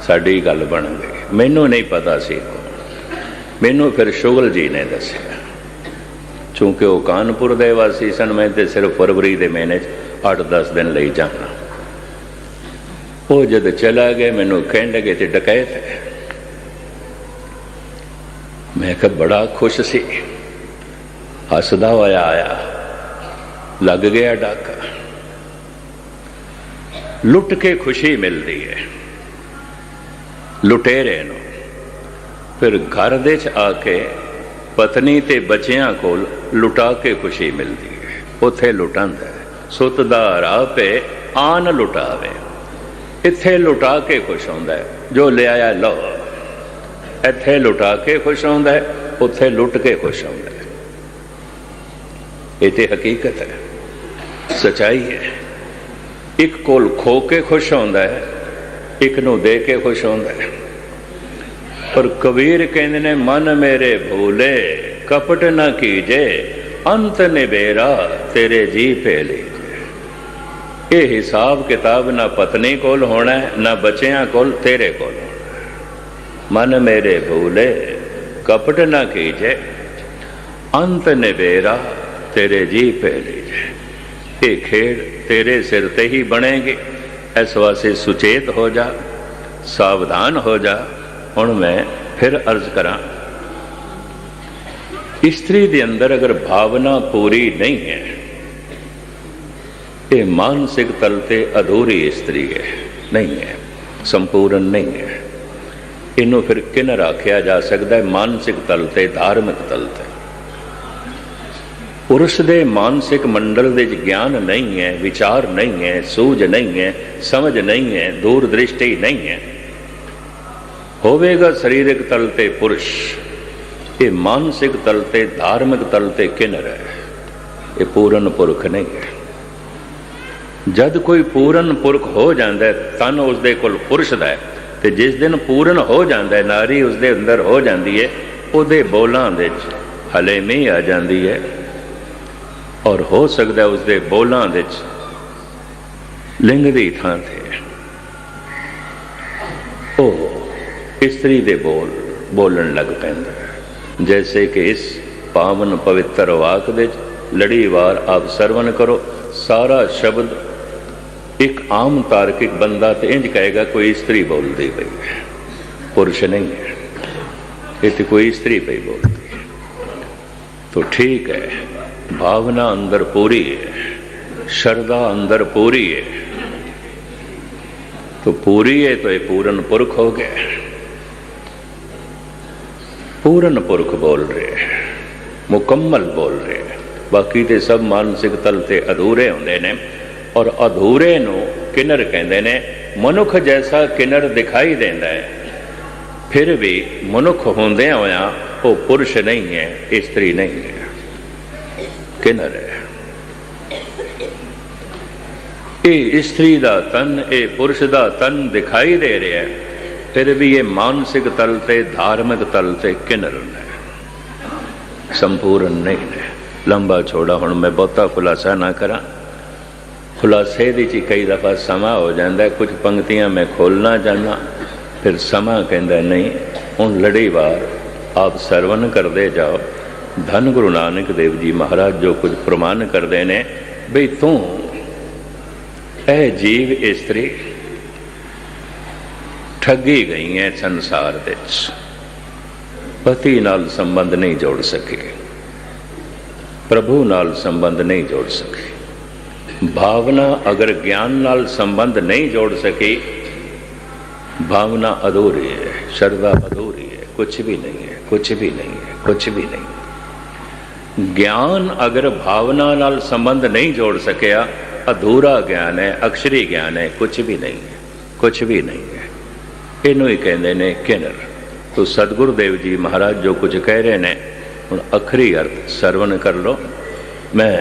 साड़ी गल बन गई। मैनू नहीं पता सी, मैनू फिर शुगल जी ने दसिया। चूंकि वह कानपुर दे वासी सन, मैं तो सिर्फ फरवरी के महीने 8-10 दिन ले जाना। वो जब चला गए, मैनू कह लगे तो डकैत है। मैं कहा बड़ा खुश सी, हसदा होया आया, लग गया डाका। लुट के खुशी मिलती है लुटेरे नूं। फिर घर दे च आके पत्नी ते बच्चियां को लुटा के खुशी मिलती है, उथे लुटांदा है। सुत दा राह पे आन लुटावे, इत्थे लुटा के खुश होंदा है। जो ले आया लो, इत्थे लुटा के खुश होंदा है, उथे लुट के खुश होंदा है। ये ते हकीकत है, सच्चाई है। एक कोल खो के खुश होंदा है, एक नू दे के खुश होंदा है। पर कबीर कहते ने, मन मेरे भूले कपट न कीजे, अंत निबेरा तेरे जी पे लीजे। ये हिसाब किताब ना पत्नी कोल होना है, ना बच्चियां कोल, तेरे कोल होना है। मन मेरे भूले कपट न कीजे, अंत निबेरा तेरे जी पे लीजे। ये खेड़ तेरे सिर ते ही बनेगी। इस वास्ते सुचेत हो जा, सावधान हो जा। हुण मैं फिर अर्ज करा, स्त्री के अंदर अगर भावना पूरी नहीं है, ये मानसिक तल ते अधूरी स्त्री है, नहीं है। संपूर्ण नहीं है। इनू फिर किन्नर आख्या जा सकता है मानसिक तल ते धार्मिक तल ते। पुरुष दे मानसिक मंडल दे ज्ञान नहीं है, विचार नहीं है, सूझ नहीं है, समझ नहीं है, दूरदृष्टि नहीं है। होवेगा शरीरिक तल ते पुरुष, ये मानसिक तल ते धार्मिक तल ते किन्नर है, ये पूर्ण पुरख नहीं है। जद कोई पूर्ण पुरख हो जाता है तन उसदे कोल पुरुष दा है, ते जिस दिन पूर्ण हो जाता है नारी उसदे अंदर हो जाती है, उहदे बोलां दे हलेमी आ जाती है और हो सकता है उसदे बोलां दे लिंग दी थां ते स्त्री दे बोल बोलन लग पैंदा है। जैसे कि इस पावन पवित्र वाक दे लड़ी वार आप सरवण करो, सारा शब्द एक आम तार्किक बंदा तो इंज कहेगा कोई स्त्री बोलती पई है, पुरुष नहीं है, ये तो कोई स्त्री पई बोलती है। तो ठीक है, भावना अंदर पूरी है, श्रद्धा अंदर पूरी है, तो पूरी है तो ये पूर्ण पुरख हो गया। पूर्ण पुरख बोल रहे हैं, मुकम्मल बोल रहे हैं। बाकी ते सब मानसिक तल ते अधूरे होंदे ने, और अधूरे नू किन्नर कहंदे ने। मनुख जैसा किन्नर दिखाई देता है, फिर भी मनुख होंदे होया वो पुरुष नहीं है, स्त्री नहीं है, किन्नर है। ये स्त्री दा तन, ये पुरुष दा तन दिखाई दे रहा है, फिर भी ये मानसिक तल ते धार्मिक तल ते किन्नर है, संपूर्ण नहीं है। लंबा छोड़ा हुण मैं बहुता खुलासा ना करा, खुलासे दी च कई दफ़ा समा हो जाता है। कुछ पंक्तियां मैं खोलना चाहना, फिर समा कहता नहीं। हुण लड़ी वार आप सरवण करते जाओ। धन गुरु नानक देव जी महाराज जो कुछ प्रमाण करते ने, बई तू ए जीव स्त्री ठगी गई है संसार दे, पति नाल संबंध नहीं जोड़ सके, प्रभु नाल संबंध नहीं जोड़ सके। भावना अगर ज्ञान नाल संबंध नहीं जोड़ सकी, भावना अधूरी है, श्रद्धा अधूरी है, कुछ भी नहीं है, कुछ भी नहीं है, कुछ भी नहीं। ज्ञान अगर भावना नाल संबंध नहीं जोड़ सकिया, अधूरा ज्ञान है, अक्षरी ज्ञान है, कुछ भी नहीं है, कुछ भी नहीं है। इनू ही कहते ने किन्नर। तो सतगुरुदेव जी महाराज जो कुछ कह रहे हैं, हुण अखरी अर्थ सरवण कर लो। मैं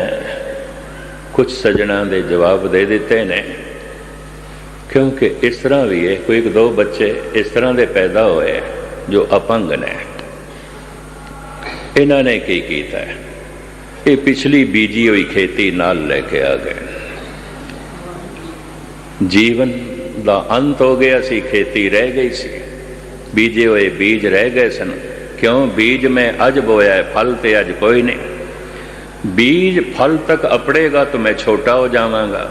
कुछ सज्जणा दे जवाब दे दिते ने, क्योंकि इस तरह भी है, कोई एक दो बच्चे इस तरह के पैदा होए जो अपंग ने। इन्होंने की कीता है, ये पिछली बीजी हुई खेती नाल लेके आ गए। जीवन दा अंत हो गया सी, खेती रह गई सी, बीजे हुए बीज रह गए सन। क्यों? बीज में अज बोया है, फल ते अज कोई नहीं। बीज फल तक अपड़ेगा तो मैं छोटा हो जावांगा।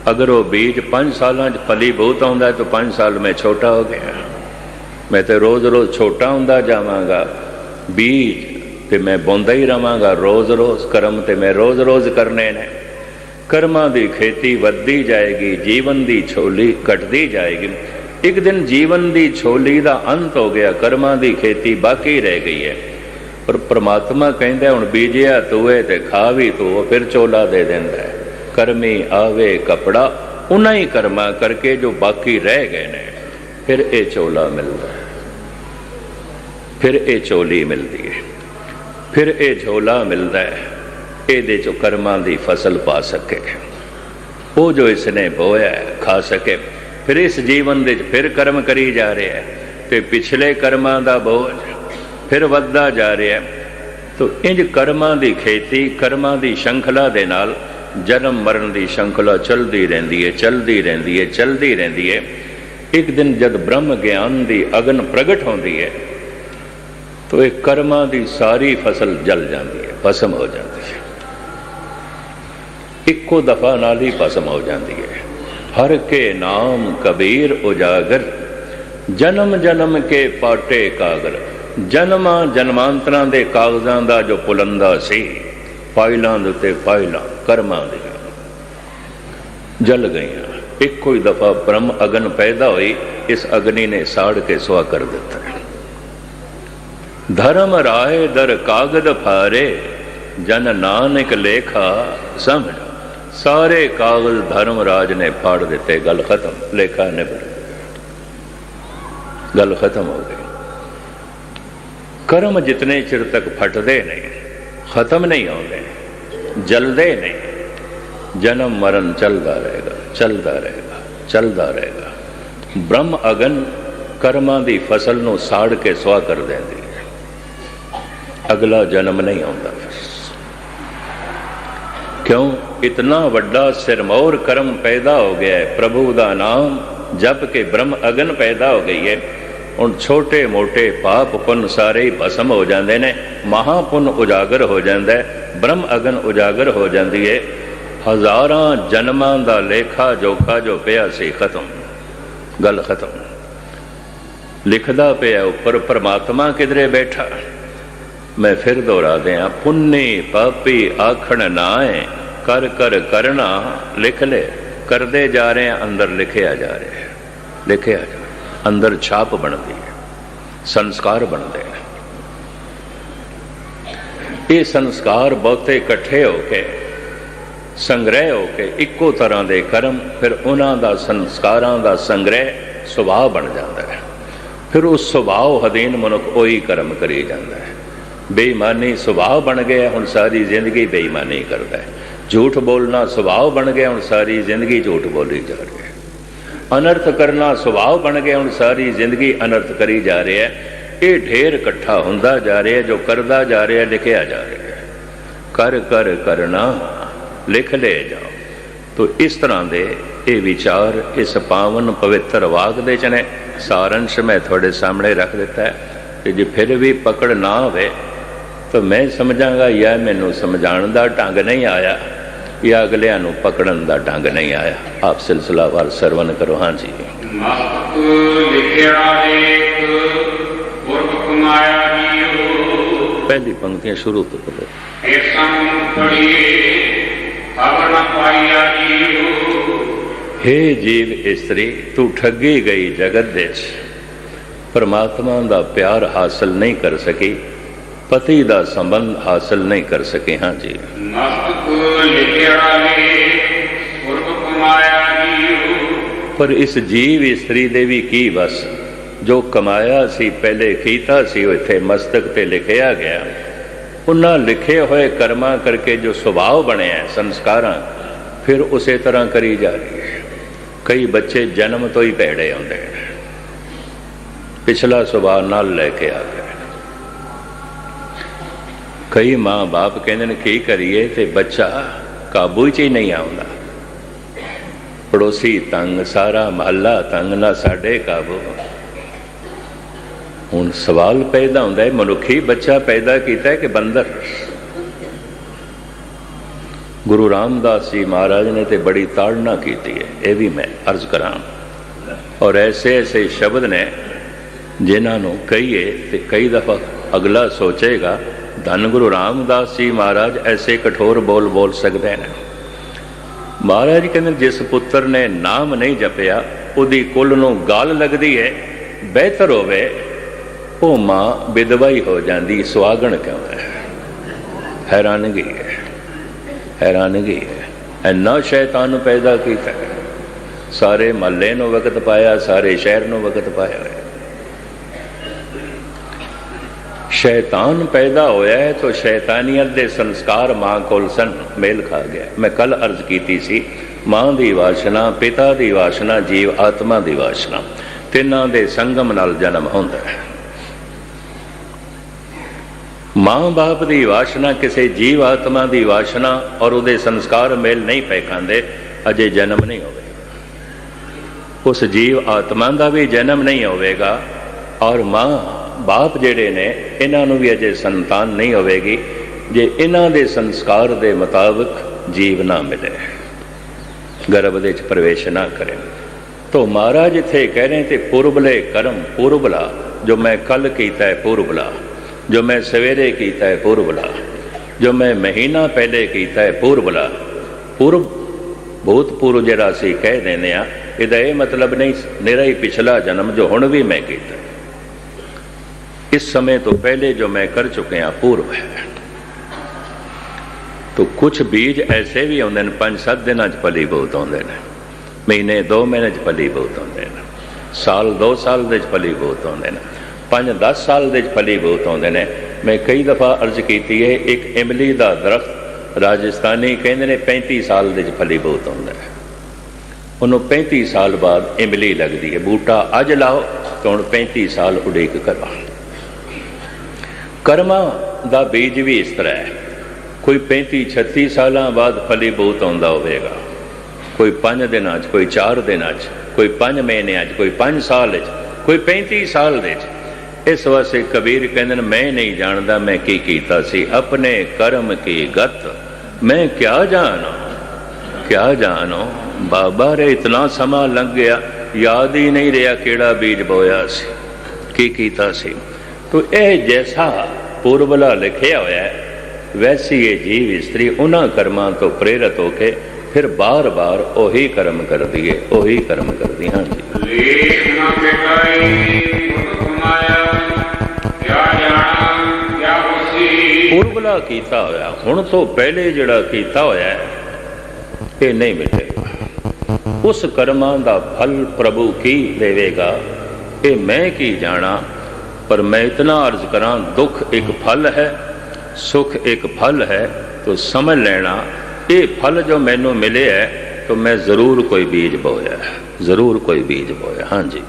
अगर वो बीज 5 साल फलीभूत आउंदा है तो 5 साल में छोटा हो गया। मैं तो रोज रोज छोटा होंदा जावांगा। बीज ते मैं बोंदा ही रवांगा रोज रोज, कर्म ते मैं रोज रोज करने ने। कर्मां दी खेती वधदी जाएगी, जीवन दी छोली घटदी जाएगी। एक दिन जीवन दी छोली दा अंत हो गया, कर्मां दी खेती बाकी रह गई है। पर परमात्मा कहंदा हुण बीजिया तूए ते खा भी तू, फिर चोला दे देंदा है। कर्मी आवे कपड़ा, उन्हां ही कर्मा करके जो बाकी रह गए ने, फिर ये चोला मिलता है, फिर ये चोली मिलती है, फिर ये झोला मिलता है। ये चो कर्मां दी फसल पा सके, वो जो इसने बोया है खा सके। फिर इस जीवन दे फिर कर्म करी जा रहे हैं, तो पिछले कर्मां दा बोझ फिर वधदा जा रहा है। तो इंज कर्मां दी खेती, कर्मां दी श्रृंखला दे नाल जन्म मरण दी श्रृंखला चलती रहती है, चलती रहती है, चलती रहती है। एक दिन जब ब्रह्म ज्ञान दी अगन प्रगट होती है, तो एक कर्मां दी सारी फसल जल जाती है, भस्म हो जाती है, इक्को दफा नाल ही भस्म हो जाती है। हर के नाम कबीर उजागर, जन्म जन्म के पाटे कागर। जन्मां जन्मांतरां दे कागजां दा जो पुलंदा सी, फाइलां दे उत्ते फाइलां कर्मां दियां जल गईयां। एक कोई दफा ब्रह्म अगन पैदा हुई, इस अग्नि ने साड़ के सुहा कर देता है। धर्म राय दर कागद फारे, जन नानक लेखा समझ। सारे कागज धर्मराज ने फाड़ देते, गल खत्म, लेखा निबड़, गल खत्म हो गई। कर्म जितने चिर तक फटते नहीं, खत्म नहीं होते, जलते नहीं, जन्म मरण चलता रहेगा, चलता रहेगा, चलता रहेगा। ब्रह्म अगन कर्मां दी फसल नूं साड़ के सुहा कर देंदी है, अगला जन्म नहीं आता। क्यों? इतना वड्डा सिरमौर कर्म पैदा हो गया है, प्रभु दा नाम जप के ब्रह्म अगन पैदा हो गई है। ਹੁਣ छोटे मोटे पाप पुन सारे ही भस्म हो जाते हैं, महापुन उजागर हो जाता है, ब्रह्म अगन उजागर हो जाती है। हज़ारां जन्मां दा लेखा जोखा जो पिया सी खत्म, गल खत्म। लिखदा पिया उपर परमात्मा किधरे बैठा। मैं फिर दोहरा दिया, पुन्नी पापी आखण नाए, कर कर करना लिख ले। करते जा रहे हैं, अंदर लिखे आ जा रहे हैं, लिखे आ जा, अंदर छाप बनती है, संस्कार बनते हैं। ये संस्कार बहुते इकट्ठे होके संग्रह होके इक्को तरह के कर्म, फिर उन्हों का संस्कारों का संग्रह सुभाव बन जाता है। फिर उस सुभाव अधीन मनुख वही कर्म करी जाता है। बेईमानी सुभाव बन गया, हुण सारी जिंदगी बेईमानी करता है। झूठ बोलना सुभाव बन गया, हुण सारी जिंदगी झूठ बोली जा रही है। अनर्थ करना सुभाव बन गया, हुण सारी जिंदगी अनर्थ करी जा रही है। ये ढेर इकट्ठा होंदा जा रहा है, जो करदा जा रहा है लिखिया जा रहा है। कर कर करना लिख ले जाओ। तो इस तरह के ये विचार इस पावन पवित्र वाक दे च ने। सारंश मैं थोड़े सामने रख दिता है कि जे फिर भी पकड़ ना होवे तो मैं समझांगा या मैनू समझाने का ढंग नहीं आया, या अगलियां नूं पकड़न का ढंग नहीं आया। आप सिलसिलावार सरवण करो। हाँ जी। पहली पंक्तियां शुरू तो करो। हे जीव स्त्री, तू ठगी गई जगत दे, परमात्मा का प्यार हासिल नहीं कर सकी, पति का संबंध हासिल नहीं कर सके। हाँ जी। पर इस जीव स्त्री दे भी की बस, जो कमाया सी पहले कीता सी इत्थे मस्तक ते लिखिया गया, उन्हां लिखे हुए कर्मा करके जो स्वभाव बने हैं संस्कारां, फिर उसे तरह करी जा रही है। कई बच्चे जन्म तो ही भैड़े आते हैं, पिछला स्वभाव नाल लैके आ गए। कई माँ बाप कहते की करिए ते बच्चा काबू च ही नहीं आता। पड़ोसी तंग, सारा महला तंग, ना साडे काबू। हुण सवाल पैदा होंदा है, मनुखी बच्चा पैदा किया है कि बंदर? गुरु रामदास जी महाराज ने तो बड़ी ताड़ना की है, यह भी मैं अर्ज करा। और ऐसे ऐसे शब्द ने जिन्होंने कहिए तो कई दफा अगला सोचेगा, धन गुरु रामदास जी महाराज ऐसे कठोर बोल बोल सकते हैं। महाराज कहते जिस पुत्र ने नाम नहीं जपिया उदी कुल नूं गाल लगती है, बेहतर होवे वो मां विधवा ही हो जाती, सुहागण क्यों है? हैरानगी है, हैरानगी है। इन्ना शैतान पैदा किया, सारे महल्ले नूं वकत पाया, सारे शहर नूं वकत पाया है। शैतान पैदा होया है तो शैतानियत दे संस्कार मां कोल सन, मेल खा गया। मैं कल अर्ज की सी, मां दी वासना, पिता दी वासना, जीव आत्मा दी वासना, तिन्हां दे संगम नाल जन्म होंदा है। मां बाप दी वासना किसी जीव आत्मा दी वासना और उहदे संस्कार मेल नहीं पै खांदे, अजे जन्म नहीं होवेगा। उस जीव आत्मा का भी जन्म नहीं होवेगा और मां बाप जेड़े ने इन्हां नूं भी अजे संतान नहीं होवेगी जे इन्हां दे संस्कार दे मुताबिक जीव ना मिले, गर्भ दे च प्रवेश ना करें। तो महाराज इत्थे कह रहे थे पूर्वले कर्म पूर्वला, जो मैं कल कीता है पूर्वला, जो मैं सवेरे कीता है पूर्वला, जो मैं महीना पहले कीता है पूर्वला। पूर्व भूतपूर्व जिहड़ा असीं कह दिंदे आ, इहदा ये मतलब नहीं मेरा ही पिछला जन्म जो हुण भी मैं कीता, इस समय तो पहले जो मैं कर चुके हैं पूर्व है। तो कुछ बीज ऐसे भी आते हैं 5-7 दिनों फली बहुत आते हैं, महीने 2 महीने फली बहुत आते हैं, साल 2 साल के फली बहुत आते हैं, 5-10 साल के फली बहुत आते हैं। मैं कई दफ़ा अर्ज की है, एक इमली का दरख्त राजस्थानी कहते हैं 35 साल के फली बहुत आता है, उन्होंने 35 साल बाद इमली लगती है। बूटा अज लाओ तो हम 35 साल उड़ीक करो। कर्मा का बीज भी इस तरह है, कोई 35-36 साल बाद फली बहुत आता होगा, कोई 5 दिनों, कोई 4 दिनों, कोई 5 महीने, कोई 5 साल, कोई 35 साल दे। इस वास्ते कबीर कहते मैं नहीं जानता मैं की कीता सी, अपने कर्म की गत मैं क्या जानो, क्या जानो। बाबा रे इतना समा लग गया, याद ही नहीं रहा केड़ा बीज बोया सी, की कीता सी। तो यह जैसा पूर्वला लिखिया होया है, वैसी ये जीव स्त्री उन्हां कर्मां तो प्रेरित होके फिर बार बार ओही कर्म कर दिए, ओही कर्म कर दी। हाँ जी, पूर्वला कीता होया, हुण तो पहले जिहड़ा कीता होया ये नहीं मिलेगा। उस कर्मां दा फल प्रभु की देवेगा ये मैं की जाना। पर मैं इतना अर्ज करा, दुख एक फल है, सुख एक फल है, तो समझ लेना ये फल जो मैनू मिले है तो मैं जरूर कोई बीज बोया है, जरूर कोई बीज बोया। हाँ जी,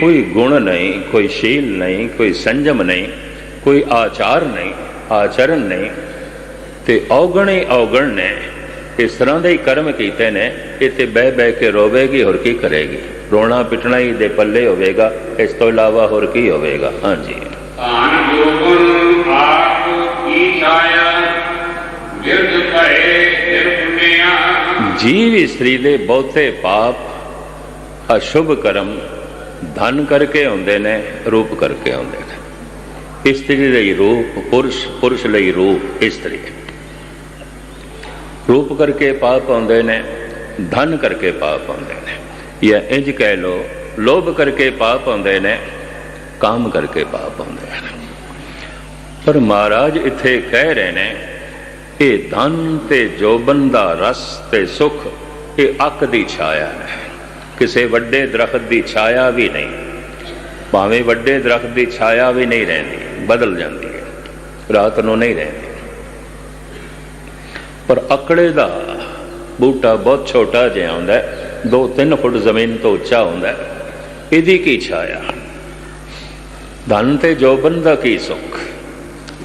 कोई गुण नहीं, कोई शील नहीं, कोई संयम नहीं, कोई आचार नहीं, आचरण नहीं, ते औगणे औगण ने इस तरह के ही कर्म किए ने। इतने बह बह के रोवेगी और की करेगी, रोना पिटना ही दे पल्ले होवेगा, इस तो इलावा और की होवेगा। हाँ जी, जीव स्त्री दे बहुते पाप अशुभ कर्म धन करके आते ने, रूप करके आते ने। स्त्री लई रूप पुरुष, पुरुष लई रूप स्त्री। रूप करके पाप आते ने, धन करके पाप आते ने, या इंज कह लो लोभ करके पाप आते ने, काम करके पाप आते हैं। पर महाराज इत्थे कह रहे ने ये धन ते जोबन दा रस ते सुख ये अक दी छाया है, किसी वड्डे दरख्त की छाया भी नहीं। भावें वड्डे दरख्त की छाया भी नहीं रहती, बदल जाती है, रात को नहीं रहती। पर अकड़े का बूटा बहुत छोटा जिहा होंदा है, 2-3 फुट जमीन तो उच्चा होंदा है, इहदी की छाया। धन ते जोबन का की सुख,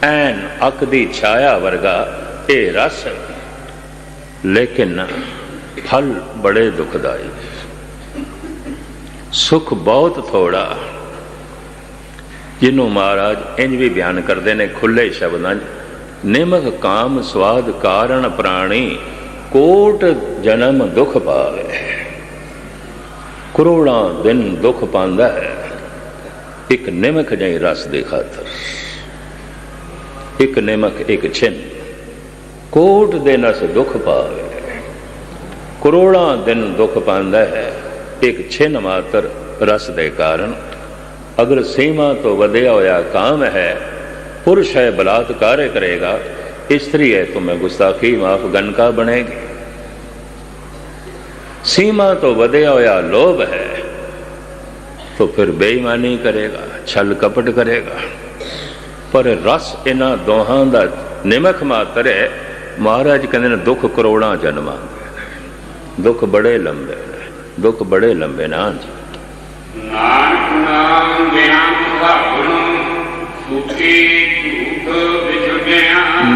ऐन अक दी छाया वर्गा ये रस, लेकिन फल बड़े दुखदाई। सुख बहुत थोड़ा, जिन्हों महाराज इंज भी बयान करते हैं खुले शब्दां, निमक काम स्वाद कारण प्राणी कोट जन्म दुख पावे। करोड़ां दिन दुख पांदा है एक निमक जही रस दे खातर। एक निमक एक छिन्न, कोट दे नस दुख पावे। करोड़ां दिन दुख पांदा है एक छिन्न मात्र रस दे कारण। अगर सीमा तो वधिया होया काम है, पुरुष है बलात्कार करेगा, स्त्री है तो मैं गुस्ताखी माफ गनका बनेगी। सीमा तो वधिया होया लोभ है तो फिर बेईमानी करेगा, छल कपट करेगा। पर रस इन्हां दोहां दा निमक मात्र है। महाराज कहते दुख करोड़ां जन्म आते, दुख बड़े लंबे ने, दुख बड़े लंबे ना जी।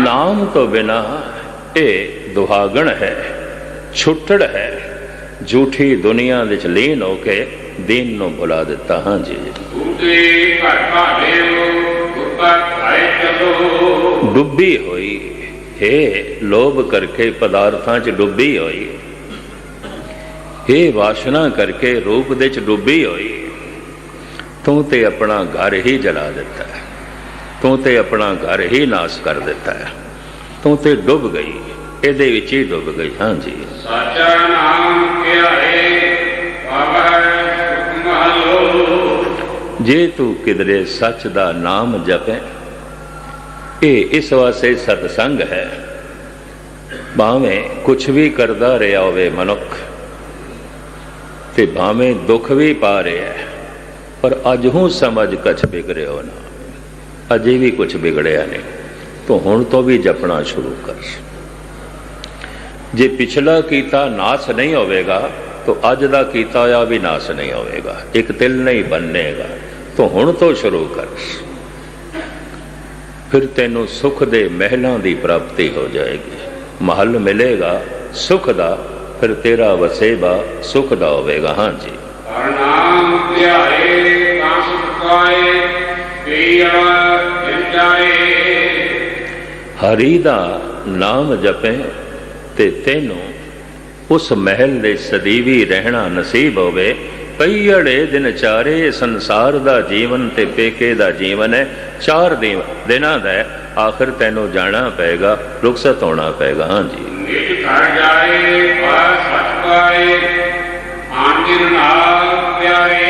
नाम तो बिना ये दुहागण है, छुट्टड़ है, झूठी दुनिया विच लीन होके दीन नूं भुला दिता। हाँ जी, डुबी हुई हे लोभ करके पदार्थां च डुबी हुई, हे वासना करके रूप दे च डुबी हुई, तू ते अपना घर ही जला दिता है। ਤੂੰ ਤੇ ਆਪਣਾ ਘਰ ਹੀ ਨਾਸ ਕਰ ਦਿੱਤਾ ਹੈ, ਤੂੰ ਤੇ ਡੁੱਬ ਗਈ, ਇਹਦੇ ਵਿੱਚ ਹੀ ਡੁੱਬ ਗਈ। ਹਾਂਜੀ, ਸਾਚਾ ਨਾਮ ਧਿਆਏ ਪਾਵੈ ਸੁਖ ਮਹਲੋ। ਜੇ ਤੂੰ ਕਿਧਰੇ ਸੱਚ ਦਾ ਨਾਮ ਜਪੇ, ਇਹ ਇਸ ਵਾਸਤੇ ਸਤਸੰਗ ਹੈ। ਭਾਵੇਂ ਕੁਛ ਵੀ ਕਰਦਾ ਰਿਹਾ ਹੋਵੇ ਮਨੁੱਖ, ਤੇ ਭਾਵੇਂ ਦੁੱਖ ਵੀ ਪਾ ਰਿਹਾ, ਪਰ ਅੱਜ ਹੂੰ ਸਮਝ ਕਛ ਬਿਗੜਿਓ ਨਾ, ਅਜੇ ਵੀ ਕੁਛ ਬਿਗੜਿਆ ਨਹੀਂ, ਤੂੰ ਹੁਣ ਤੋਂ ਵੀ ਜਪਣਾ ਸ਼ੁਰੂ ਕਰ। ਜੇ ਪਿਛਲਾ ਕੀਤਾ ਨਾਸ ਨਹੀਂ ਹੋਵੇਗਾ, ਤਾਂ ਅੱਜ ਦਾ ਕੀਤਾ ਹੋਇਆ ਵੀ ਨਾਸ ਨਹੀਂ ਹੋਵੇਗਾ, ਇੱਕ ਤਿਲ ਨਹੀਂ ਬਣੇਗਾ। ਤੂੰ ਹੁਣ ਤੋਂ ਸ਼ੁਰੂ ਕਰ, ਫਿਰ ਤੈਨੂੰ ਸੁਖ ਦੇ ਮਹਿਲਾਂ ਦੀ ਪ੍ਰਾਪਤੀ ਹੋ ਜਾਏਗੀ। ਮਹਲ ਮਿਲੇਗਾ ਸੁਖ ਦਾ, ਫਿਰ ਤੇਰਾ ਵਸੇਬਾ ਸੁਖ ਦਾ ਹੋਵੇਗਾ। ਹਾਂਜੀ, ਹਰਿ ਨਾਮ ਧਿਆਏ ਤਾਂ ਸੁਖ ਪਾਏ, ਕੀਆ ਦਿਨ ਜਾਏ। ਹਰੀ ਦਾ ਨਾਮ ਜਪੇ ਤੇ ਤੈਨੂੰ ਉਸ ਮਹਿਲ ਦੇ ਸਦੀਵੀ ਰਹਿਣਾ ਨਸੀਬ ਹੋਵੇ। ਕਈ ਅੜੇ ਦਿਨ ਚਾਰੇ, ਸੰਸਾਰ ਦਾ ਜੀਵਨ ਤੇ ਪੇਕੇ ਦਾ ਜੀਵਨ ਹੈ, 4 ਦਿਨਾਂ ਦਾ ਹੈ। ਆਖਰ ਤੈਨੂੰ ਜਾਣਾ ਪਏਗਾ, ਰੁਖਸਤ ਹੋਣਾ ਪਏਗਾ। ਹਾਂਜੀ, ਨਿਜ ਘਰ ਜਾਏ ਬਸ ਸਚ ਪਾਏ, ਆਨੰਦ ਨਾਲ ਪਿਆਰੇ।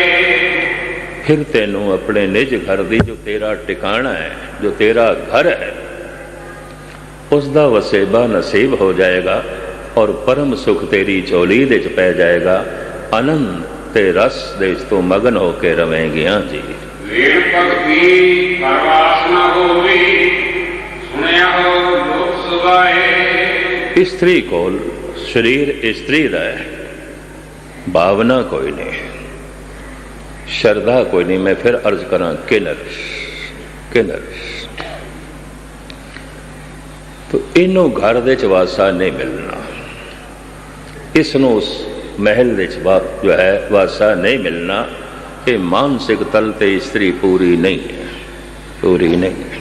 ਫਿਰ ਤੈਨੂੰ ਆਪਣੇ ਨਿਜ ਘਰ ਦੀ, ਜੋ ਤੇਰਾ ਟਿਕਾਣਾ ਹੈ, ਜੋ ਤੇਰਾ ਘਰ ਹੈ, ਉਸ ਦਾ ਵਸੇਬਾ ਨਸੀਬ ਹੋ ਜਾਏਗਾ, ਔਰ ਪਰਮ ਸੁਖ ਤੇਰੀ ਝੋਲੀ ਦੇ ਚ ਪੈ ਜਾਏਗਾ। ਆਨੰਦ ਤੇ ਰਸ ਦੇ ਵਿੱਚ ਤੂੰ ਮਗਨ ਹੋ ਕੇ ਰਵੇਂਗੀ। ਹਾਂਜੀ, ਵੇਦ ਭਗਤੀ ਪਰਵਾਸਨਾ ਹੋਵੀ, ਸੁਣਿਆ ਹੋ ਲੋਕ ਸੁਭਾਏ। ਇਸਤਰੀ ਕੋਲ ਸਰੀਰ ਇਸਤਰੀ ਦਾ ਹੈ, ਭਾਵਨਾ ਕੋਈ ਨਹੀਂ, ਸ਼ਰਧਾ ਕੋਈ ਨਹੀਂ। ਮੈਂ ਫਿਰ ਅਰਜ਼ ਕਰਾਂ, ਕਿਨਰ ਤੋ ਇਹਨੂੰ ਘਰ ਦੇ ਚ ਵਾਸਾ ਨਹੀਂ ਮਿਲਣਾ, ਇਸ ਨੂੰ ਉਸ ਮਹਿਲ ਦੇ ਚ ਜੋ ਹੈ ਵਾਸਾ ਨਹੀਂ ਮਿਲਣਾ। ਇਹ ਮਾਨਸਿਕ ਤਲ ਤੇ ਇਸਤਰੀ ਪੂਰੀ ਨਹੀਂ ਹੈ, ਪੂਰੀ ਨਹੀਂ ਹੈ।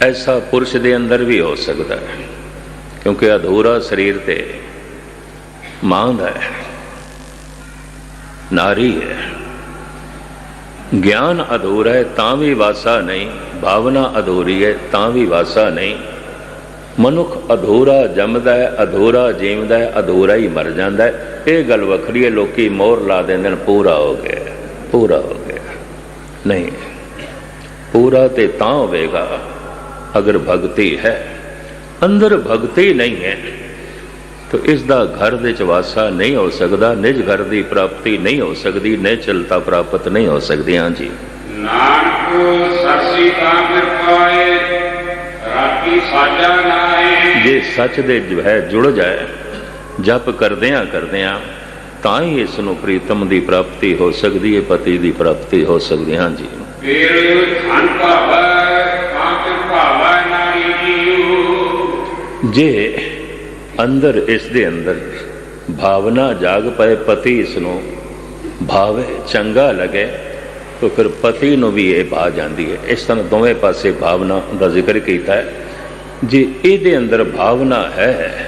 ਐਸਾ ਪੁਰਸ਼ ਦੇ ਅੰਦਰ ਵੀ ਹੋ ਸਕਦਾ ਹੈ, ਕਿਉਂਕਿ ਅਧੂਰਾ ਸਰੀਰ ਤੇ ਮਾਂ ਦਾ ਹੈ, ਨਾਰੀ ਹੈ। ਗਿਆਨ ਅਧੂਰਾ ਹੈ ਤਾਂ ਵੀ ਵਾਸਾ ਨਹੀਂ, ਭਾਵਨਾ ਅਧੂਰੀ ਹੈ ਤਾਂ ਵੀ ਵਾਸਾ ਨਹੀਂ। ਮਨੁੱਖ ਅਧੂਰਾ ਜੰਮਦਾ ਹੈ, ਅਧੂਰਾ ਜੀਵਦਾ ਹੈ, ਅਧੂਰਾ ਹੀ ਮਰ ਜਾਂਦਾ ਹੈ। ਇਹ ਗੱਲ ਵੱਖਰੀ ਹੈ, ਲੋਕੀ ਮੋਹਰ ਲਾ ਦਿੰਦੇ ਨੇ, ਪੂਰਾ ਹੋ ਗਿਆ, ਪੂਰਾ ਹੋ ਗਿਆ। ਨਹੀਂ, ਪੂਰਾ ਤੇ ਤਾਂ ਹੋਵੇਗਾ ਅਗਰ ਭਗਤੀ ਹੈ। ਅੰਦਰ ਭਗਤੀ ਨਹੀਂ ਹੈ ਤਾਂ ਇਸ ਦਾ ਘਰ ਦੇ ਚ ਵਾਸਾ ਨਹੀਂ ਹੋ ਸਕਦਾ, ਨਿਜ ਘਰ ਦੀ ਪ੍ਰਾਪਤੀ ਨਹੀਂ ਹੋ ਸਕਦੀ, ਨਿਚਲਤਾ ਪ੍ਰਾਪਤ ਨਹੀਂ ਹੋ ਸਕਦੀ। ਹਾਂਜੀ, ਨਾਨਕ ਸਰਸੀ ਤਾਂ ਫਿਰ ਪਾਏ, ਰਾਤੀ ਸਾਜਾ ਨਾਏ। ਜੇ ਸੱਚ ਦੇ ਜੋ ਹੈ ਜੁੜ ਜਾਏ, ਜਪ ਕਰਦਿਆਂ ਤਾਂ ਹੀ ਇਸ ਨੂੰ ਪ੍ਰੀਤਮ ਦੀ ਪ੍ਰਾਪਤੀ ਹੋ ਸਕਦੀ ਹੈ, ਪਤੀ ਦੀ ਪ੍ਰਾਪਤੀ ਹੋ ਸਕਦੀ। ਹਾਂਜੀ, ਫਿਰ ਧਨ ਭਾਵੈ ਤਾਂ ਫਿਰ ਭਾਵੈ ਨਾਰੀ ਜੀਉ। ਜੇ ਅੰਦਰ ਇਸ ਦੇ ਅੰਦਰ ਭਾਵਨਾ ਜਾਗ ਪਏ, ਪਤੀ ਇਸ ਨੂੰ ਭਾਵੇ, ਚੰਗਾ ਲਗੇ, ਤਾਂ ਫਿਰ ਪਤੀ ਨੂੰ ਵੀ ਇਹ ਭਾ ਜਾਂਦੀ ਹੈ। ਇਸ ਤਰ੍ਹਾਂ ਦੋਵੇਂ ਪਾਸੇ ਭਾਵਨਾ ਦਾ ਜ਼ਿਕਰ ਕੀਤਾ ਹੈ। ਜੇ ਇਹਦੇ ਅੰਦਰ ਭਾਵਨਾ ਹੈ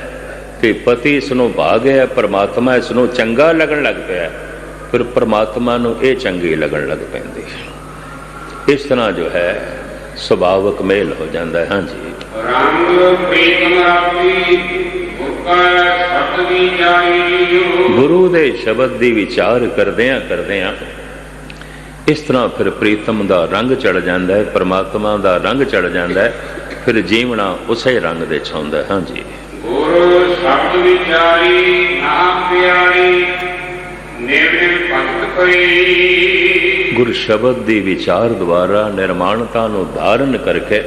ਤੇ ਪਤੀ ਇਸ ਨੂੰ ਭਾ ਗਿਆ, ਪਰਮਾਤਮਾ ਇਸ ਨੂੰ ਚੰਗਾ ਲੱਗਣ ਲੱਗ ਪਿਆ, ਫਿਰ ਪਰਮਾਤਮਾ ਨੂੰ ਇਹ ਚੰਗੀ ਲੱਗਣ ਲੱਗ ਪੈਂਦੀ ਹੈ। ਇਸ ਤਰ੍ਹਾਂ ਜੋ ਹੈ ਸੁਭਾਵਕ ਮੇਲ ਹੋ ਜਾਂਦਾ ਹੈ। ਹਾਂਜੀ, ਰੰਗ ਪ੍ਰੀਤਮ ਰਾਤੀ ਮੁਕਾ ਸਤ ਦੀ ਜਾਈ। ਗੁਰੂ ਦੇ ਸ਼ਬਦ ਦੀ ਵਿਚਾਰ ਕਰਦਿਆਂ ਇਸ ਤਰ੍ਹਾਂ ਫਿਰ ਪ੍ਰੀਤਮ ਦਾ ਰੰਗ ਚੜ ਜਾਂਦਾ ਹੈ, ਪਰਮਾਤਮਾ ਦਾ ਰੰਗ ਚੜ ਜਾਂਦਾ ਹੈ, ਫਿਰ ਜੀਵਣਾ ਉਸੇ ਰੰਗ ਦੇ ਚ ਹੁੰਦਾ ਹੈ। ਹਾਂਜੀ, ਗੁਰੂ ਸ਼ਬਦ ਵਿਚਾਰੀ ਨਾਮ ਪਿਆਰੀ, ਨਿਰਮਲ ਭਗਤ ਕੋਈ। ਗੁਰ ਸ਼ਬਦ ਦੀ ਵਿਚਾਰ ਦੁਆਰਾ ਨਿਰਮਾਣਤਾ ਨੂੰ ਧਾਰਨ ਕਰਕੇ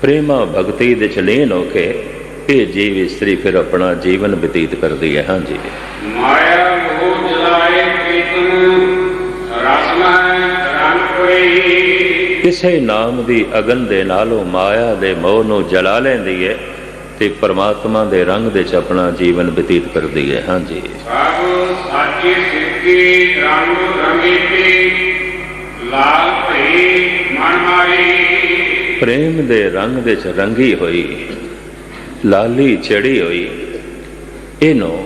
ਪ੍ਰੇਮਾ ਭਗਤੀ ਦੇ ਚ ਲੀਨ ਹੋ ਕੇ ਇਹ ਜੀਵ ਇਸਤਰੀ ਫਿਰ ਆਪਣਾ ਜੀਵਨ ਬਤੀਤ ਕਰਦੀ ਹੈ। ਹਾਂਜੀ, ਮਾਇਆ ਮੋਹ ਜਲਾਏ ਪ੍ਰੀਤਮ, ਰਸਨਾ ਰੰਗ ਕੋਈ। ਕਿਸੇ ਨਾਮ ਦੀ ਅਗਨ ਦੇ ਨਾਲੋਂ ਮਾਇਆ ਦੇ ਮੋਹ ਨੂੰ ਜਲਾ ਲੈਂਦੀ ਹੈ ਤੇ ਪਰਮਾਤਮਾ ਦੇ ਰੰਗ ਦੇ ਚ ਆਪਣਾ ਜੀਵਨ ਬਤੀਤ ਕਰਦੀ ਹੈ। ਹਾਂਜੀ, ਸਭ ਸਾਚੇ ਸਿੱਖੀ ਰੰਗ ਰੰਗੀਤੀ, ਲਾਲ ਭਈ ਮਨ ਮਾਰੀ। ਪ੍ਰੇਮ ਦੇ ਰੰਗ ਦੇ ਚ ਰੰਗੀ ਹੋਈ, ਲਾਲੀ ਚੜੀ ਹੋਈ, ਇਹਨੂੰ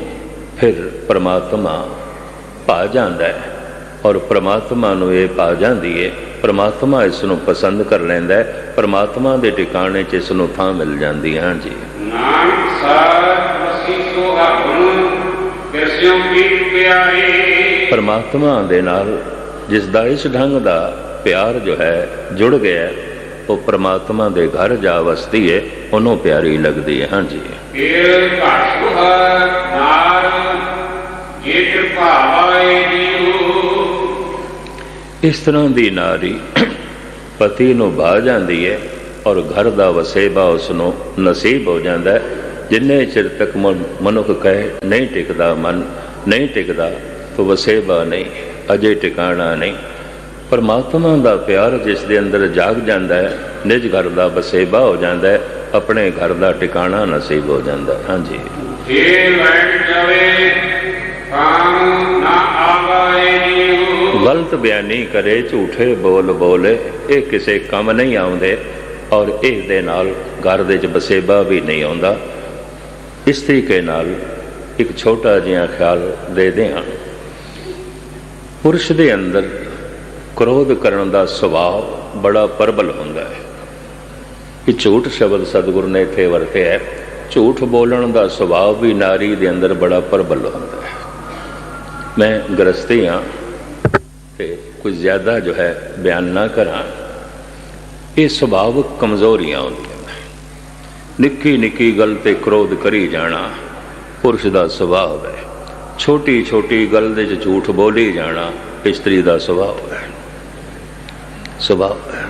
ਫਿਰ ਪਰਮਾਤਮਾ ਭਾ ਜਾਂਦਾ ਹੈ, ਔਰ ਪਰਮਾਤਮਾ ਨੂੰ ਇਹ ਭਾ ਜਾਂਦੀ ਹੈ। परमात्मा इस नूं पसंद कर लैंदा है, परमात्मा दे ठिकाने 'च इस नूं थां मिल जांदी है। हाँ जी, नानक साथ वसी सो आपन कृष्ण की प्यारे। परमात्मा दे नाल जिस दा इस ढंग दा प्यार जो है जुड़ गया, वो परमात्मा दे घर जा वसदी है, उन्हों प्यारी लगती है। हाँ जी, इस तरह की नारी पति नूं भा जाती है और घर का वसेबा उसनों नसीब हो जाता है। जिन्ने चिर तक मनुख कहे नहीं टिकता, मन नहीं टिकता, तो वसेबा नहीं, अजे टिकाणा नहीं। परमात्मा का प्यार जिस दे अंदर जाग जाता है, निज घर का वसेबा हो जाता है, अपने घर का टिकाणा नसीब हो जाता है। हाँ जी, गलत बयानी करे, झूठे बोल बोले, ये किसी काम नहीं आउंदे और इस दे नाल घर दे च वसेबा भी नहीं आउंदा। इस तरीके नाल एक छोटा जिहा ख्याल दे दें। पुरुष दे अंदर क्रोध करने का सुभाव बड़ा प्रबल होंदा है। कि झूठ शब्द सतगुरु ने इत्थे वरते है, झूठ बोलने का सुभाव भी नारी दे अंदर बड़ा प्रबल होंदा है। मैं गृहस्थी हाँ ते कुछ ज़्यादा जो है बयान ना करा, ये सुभाव कमज़ोरियाँ होंदियां। निक्की निक्की गल ते क्रोध करी जाना पुरुष का सुभाव है। छोटी छोटी गल दे च झूठ बोली जाना स्त्री का सुभाव है। सुभाव है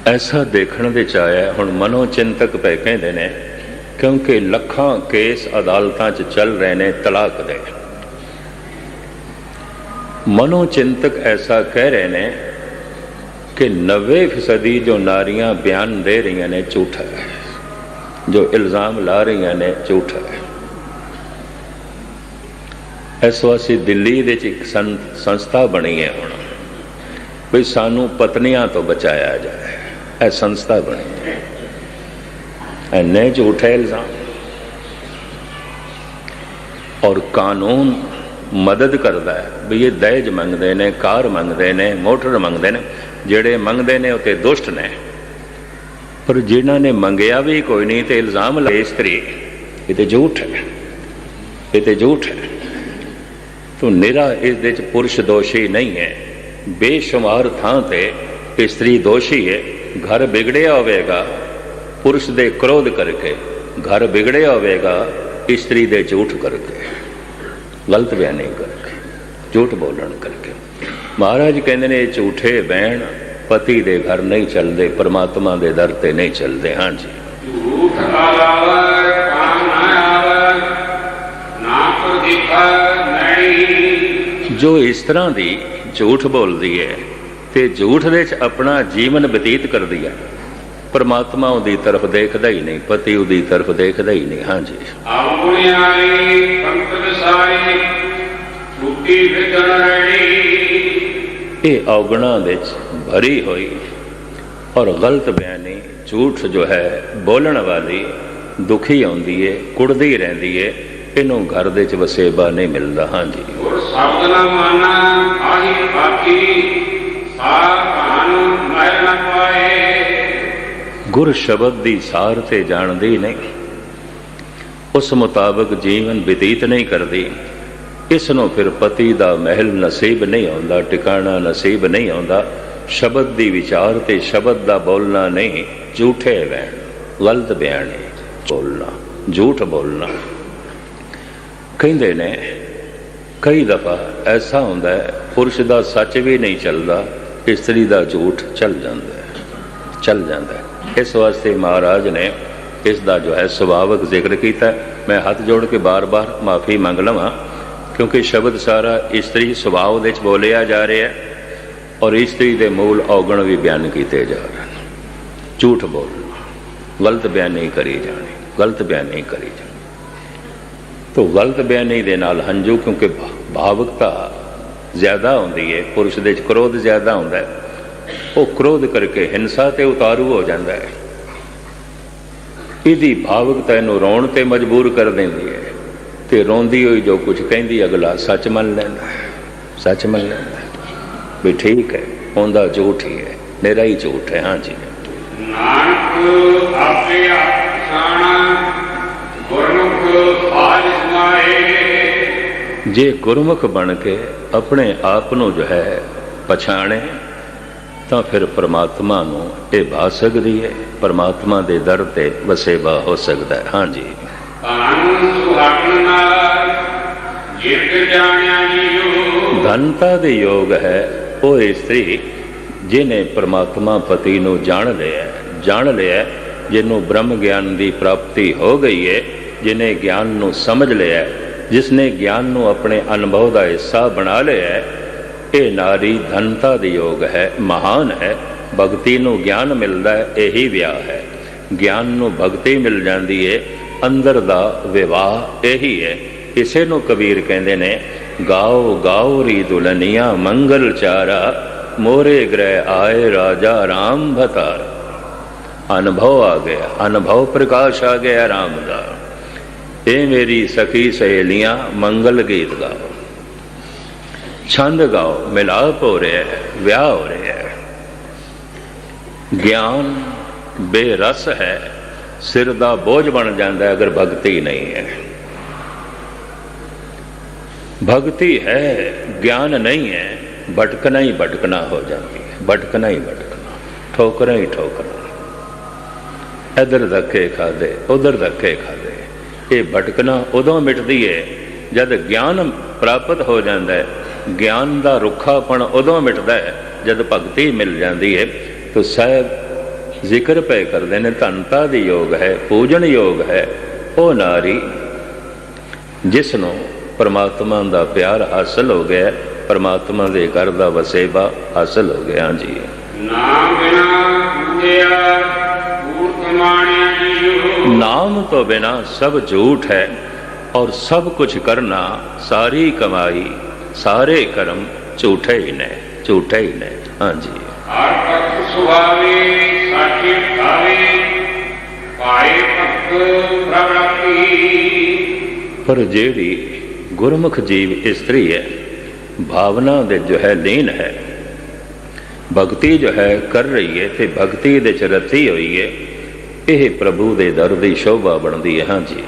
ऐसा देखने दे च आया। हुण मनोचिंतक पे कहते हैं, क्योंकि लखां केस अदालतां च चल रहे ने तलाक दे। मनोचिंतक ऐसा कह रहे ने कि 90% जो नारियां बयान दे रही ने झूठा है, जो इल्ज़ाम ला रही ने झूठा है। इस वास्ते दिल्ली दे एक संस्था बनी है हुण भी सानू पत्नियां तो बचाया जाए, यह संस्था बनी है। इन्ने झूठे इल्ज़ाम और कानून मदद करता है भी ये दहेज मंगते ने, कार मंगते ने, मोटर मंगते ने। जेड़े मंगते ने उते दुष्ट ने, पर जिन्हों ने मंगया भी कोई नहीं तो इल्ज़ाम लाए स्त्री, ये तो झूठ है, ये तो झूठ है। तो निरा इस दे च पुरुष दोषी नहीं है, बेशुमार थां ते स्त्री दोषी है। घर बिगड़िया होवेगा पुरुष दे क्रोध करके, घर बिगड़िया होवेगा स्त्री दे झूठ करके, गलत बयानी करके, झूठ बोलन करके। महाराज कहते ने झूठे बहन पति दे घर नहीं चलते, परमात्मा दे दर ते नहीं चलते। हाँ जी, जो इस तरह की झूठ बोलती है ते झूठ दे च अपना जीवन बतीत कर दिया, परमात्मा उदी तरफ देखता ही नहीं, पति उदी तरफ देखता ही नहीं। हाँ जी, ये अवगुणा दे भरी हुई और गलत बयानी झूठ जो है बोलने वाली दुखी आती है, कुड़दी रहती है, इनू घर दे च वसेबा नहीं मिलता। हाँ जी, गुर शब्द दी सार ते जानदी नहीं, उस मुताबिक जीवन व्यतीत नहीं करती। इसनों फिर पति दा महल नसीब नहीं आउंदा, टिकाणा नसीब नहीं आउंदा। शब्द दी विचार ते शब्द दा बोलना नहीं, झूठे बयान, गलत बयानी बोलना, झूठ बोलना। कहते ने कई दफा ऐसा होंदा है पुरुष दा सच भी नहीं चलता, स्त्री दा झूठ चल जाता है, चल जाता है। इस वास्ते महाराज ने इसका जो है सुभाविक जिक्र किया। मैं हाथ जोड़ के बार बार माफ़ी मंग लवां, क्योंकि शब्द सारा स्त्री सुभाव दे बोलिया जा रहा है और स्त्री के मूल अवगुण भी बयान किए जा रहे हैं। झूठ बोलना, गलत बयानी करी जानी, गलत बयानी करी जानी। तो गलत बयानी दे नाल हंजू, क्योंकि भावुकता ज़्यादा होंदी है, पुरुष दे क्रोध ज़्यादा होंदा है, वो क्रोध करके हिंसा ते उतारू हो जाता है। इहदी भावुकता इनू रोण ते मजबूर कर देंदी है, ते रोंदी हुई जो कुछ कहती अगला सच मन लैंदा है, सच मन लैंदा है। भी ठीक है, ਉਹਦਾ ਝੂਠ ਹੀ ਹੈ, ਮੇਰਾ ਹੀ ਝੂਠ ਹੈ। ਹਾਂਜੀ। ਨਾਨਕ ਆਪੇ ਆਪ ਪਛਾਣਾ ਗੁਰਮੁਖ ਆਜ ਸਮਾਏ। ਜੇ ਗੁਰਮੁਖ ਬਣ ਕੇ ਆਪਣੇ ਆਪ ਨੂੰ ਜੋ ਹੈ ਪਛਾਣੇ ਤਾਂ ਫਿਰ ਪਰਮਾਤਮਾ ਨੂੰ ਇਹ ਭਾ ਸਕਦੀ ਹੈ, ਪਰਮਾਤਮਾ ਦੇ ਦਰ ਤੇ ਵਸੇਬਾ ਹੋ ਸਕਦਾ ਹੈ। ਹਾਂਜੀ। ਧਨਤਾ ਦੇ ਯੋਗ ਹੈ ਉਹ ਇਸਤਰੀ ਜਿਹਨੇ ਪਰਮਾਤਮਾ ਪਤੀ ਨੂੰ ਜਾਣ ਲਿਆ, ਜਿਹਨੂੰ ਬ੍ਰਹਮ ਗਿਆਨ ਦੀ ਪ੍ਰਾਪਤੀ ਹੋ ਗਈ ਹੈ, ਜਿਹਨੇ ਗਿਆਨ ਨੂੰ ਸਮਝ ਲਿਆ, ਜਿਸਨੇ ਗਿਆਨ ਨੂੰ ਆਪਣੇ ਅਨੁਭਵ ਦਾ ਹਿੱਸਾ ਬਣਾ ਲਿਆ, ਇਹ ਨਾਰੀ ਧਨਤਾ ਦੇ ਯੋਗ ਹੈ, ਮਹਾਨ ਹੈ। ਭਗਤੀ ਨੂੰ ਗਿਆਨ ਮਿਲਦਾ ਹੈ, ਇਹੀ ਵਿਆਹ ਹੈ। ਗਿਆਨ ਨੂੰ ਭਗਤੀ ਮਿਲ ਜਾਂਦੀ ਹੈ, ਅੰਦਰ ਦਾ ਵਿਵਾਹ ਇਹੀ ਹੈ। ਇਸੇ ਨੂੰ ਕਬੀਰ ਕਹਿੰਦੇ ਨੇ, ਗਾਓ ਗਾਓ ਰੀ ਦੁਲਨੀਆਂ ਮੰਗਲ ਚਾਰਾ, ਮੋਰੇ ਗ੍ਰਹਿ ਆਏ ਰਾਜਾ ਰਾਮ ਭਤਾਰ। ਅਨੁਭਵ ਆ ਗਿਆ, ਅਨੁਭਵ ਪ੍ਰਕਾਸ਼ ਆ ਗਿਆ ਰਾਮ ਦਾ। ਇਹ ਮੇਰੀ ਸਖੀ ਸਹੇਲੀਆਂ ਮੰਗਲ ਗੀਤ ਗਾਓ, ਛੰਦ ਗਾਓ, ਮਿਲਾਪ ਹੋ ਰਿਹਾ ਹੈ, ਵਿਆਹ ਹੋ ਰਿਹਾ ਹੈ। ਗਿਆਨ ਬੇਰਸ ਹੈ, ਸਿਰ ਦਾ ਬੋਝ ਬਣ ਜਾਂਦਾ ਅਗਰ ਭਗਤੀ ਨਹੀਂ ਹੈ। ਭਗਤੀ ਹੈ, ਗਿਆਨ ਨਹੀਂ ਹੈ, ਭਟਕਣਾ ਹੀ ਭਟਕਣਾ ਹੋ ਜਾਂਦੀ ਹੈ, ਭਟਕਣਾ ਹੀ ਭਟਕਣਾ, ਠੋਕਰਾਂ ਹੀ ਠੋਕਰਾਂ, ਇੱਧਰ ਧੱਕੇ ਖਾਦੇ ਉਧਰ ਧੱਕੇ ਖਾਦੇ। ਇਹ ਭਟਕਣਾ ਉਦੋਂ ਮਿਟਦੀ ਹੈ ਜਦ ਗਿਆਨ ਪ੍ਰਾਪਤ ਹੋ ਜਾਂਦਾ ਹੈ। ਗਿਆਨ ਦਾ ਰੁੱਖਾਪਣ ਉਦੋਂ ਮਿਟਦਾ ਹੈ ਜਦ ਭਗਤੀ ਮਿਲ ਜਾਂਦੀ ਹੈ। ਤਾਂ ਸਾਹਿਬ ਜ਼ਿਕਰ ਪਏ ਕਰਦੇ ਨੇ, ਧਨਤਾ ਦੀ ਯੋਗ ਹੈ, ਪੂਜਣ ਯੋਗ ਹੈ ਉਹ ਨਾਰੀ ਜਿਸ ਨੂੰ ਪਰਮਾਤਮਾ ਦਾ ਪਿਆਰ ਹਾਸਲ ਹੋ ਗਿਆ, ਪਰਮਾਤਮਾ ਦੇ ਘਰ ਦਾ ਵਸੇਬਾ ਹਾਸਲ ਹੋ ਗਿਆ। ਜੀ। ਨਾਮ ਬਿਨਾ ਪੂਜਿਆ ਝੂਠ ਮਾਣਿਆ ਜੀਉ। ਨਾਮ ਤੋਂ ਬਿਨਾ ਸਭ ਝੂਠ ਹੈ ਔਰ ਸਭ ਕੁਝ ਕਰਨਾ, ਸਾਰੀ ਕਮਾਈ, ਸਾਰੇ ਕਰਮ ਝੂਠੇ ਹੀ ਨੇ, ਝੂਠੇ ਹੀ ਨੇ। ਹਾਂਜੀ। ਹਰ ਭਗਤ ਸੁਭਾਵੇ ਸਾਚੇ ਭਾਵੇ, ਪਾਏ ਭਗਤ ਪ੍ਰਵਰਤੀ। ਪਰ ਜਿਹੜੀ ਗੁਰਮੁਖ ਜੀਵ ਇਸਤਰੀ ਹੈ, ਭਾਵਨਾ ਦੇ ਜੋ ਹੈ ਲੀਨ ਹੈ, ਭਗਤੀ ਜੋ ਹੈ ਕਰ ਰਹੀ ਹੈ ਤੇ ਭਗਤੀ ਦੇ ਚ ਰਤੀ ਹੋਈ ਹੈ, ਇਹ ਪ੍ਰਭੂ ਦੇ ਦਰ ਦੀ ਸ਼ੋਭਾ ਬਣਦੀ ਹੈ। ਹਾਂਜੀ।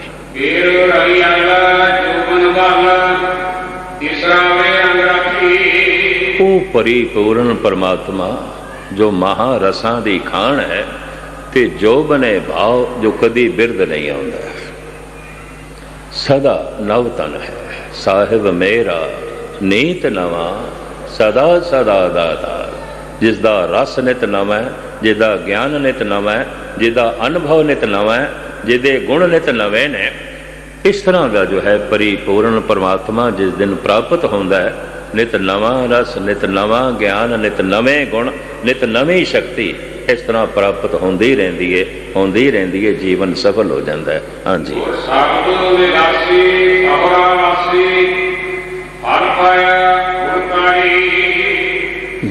ਉਹ ਪਰਿਪੂਰਨ ਪਰਮਾਤਮਾ ਜੋ ਮਹਾਰਸਾਂ ਦੀ ਖਾਣ ਹੈ ਤੇ ਜੋ ਬਨੇ ਭਾਵ ਜੋ ਕਦੀ ਬਿਰਧ ਨਹੀਂ ਆਉਂਦਾ, ਸਦਾ ਨਵ ਤਨ ਹੈ। ਸਾਹਿਬ ਮੇਰਾ ਨੀਤ ਨਵਾਂ, ਸਦਾ ਸਦਾ ਦਾਤਾ। ਜਿਸ ਦਾ ਰਸ ਨਿਤ ਨਵਾਂ, ਜਿਹਦਾ ਗਿਆਨ ਨਿਤ ਨਵਾਂ, ਜਿਹਦਾ ਅਨੁਭਵ ਨਿਤ ਨਵਾਂ, ਜਿਹਦੇ ਗੁਣ ਨਿਤ ਨਵੇਂ ਨੇ, ਇਸ ਤਰ੍ਹਾਂ ਦਾ ਜੋ ਹੈ ਪਰਿਪੂਰਨ ਪਰਮਾਤਮਾ ਜਿਸ ਦਿਨ ਪ੍ਰਾਪਤ ਹੁੰਦਾ ਹੈ, ਨਿਤ ਨਵਾਂ ਰਸ, ਨਿਤ ਨਵਾਂ ਗਿਆਨ, ਨਿਤ ਨਵੇਂ ਗੁਣ, ਨਿਤ ਨਵੀਂ ਸ਼ਕਤੀ, ਇਸ ਤਰ੍ਹਾਂ ਪ੍ਰਾਪਤ ਹੁੰਦੀ ਰਹਿੰਦੀ ਹੈ, ਹੁੰਦੀ ਰਹਿੰਦੀ ਹੈ, ਜੀਵਨ ਸਫਲ ਹੋ ਜਾਂਦਾ ਹੈ। ਹਾਂਜੀ।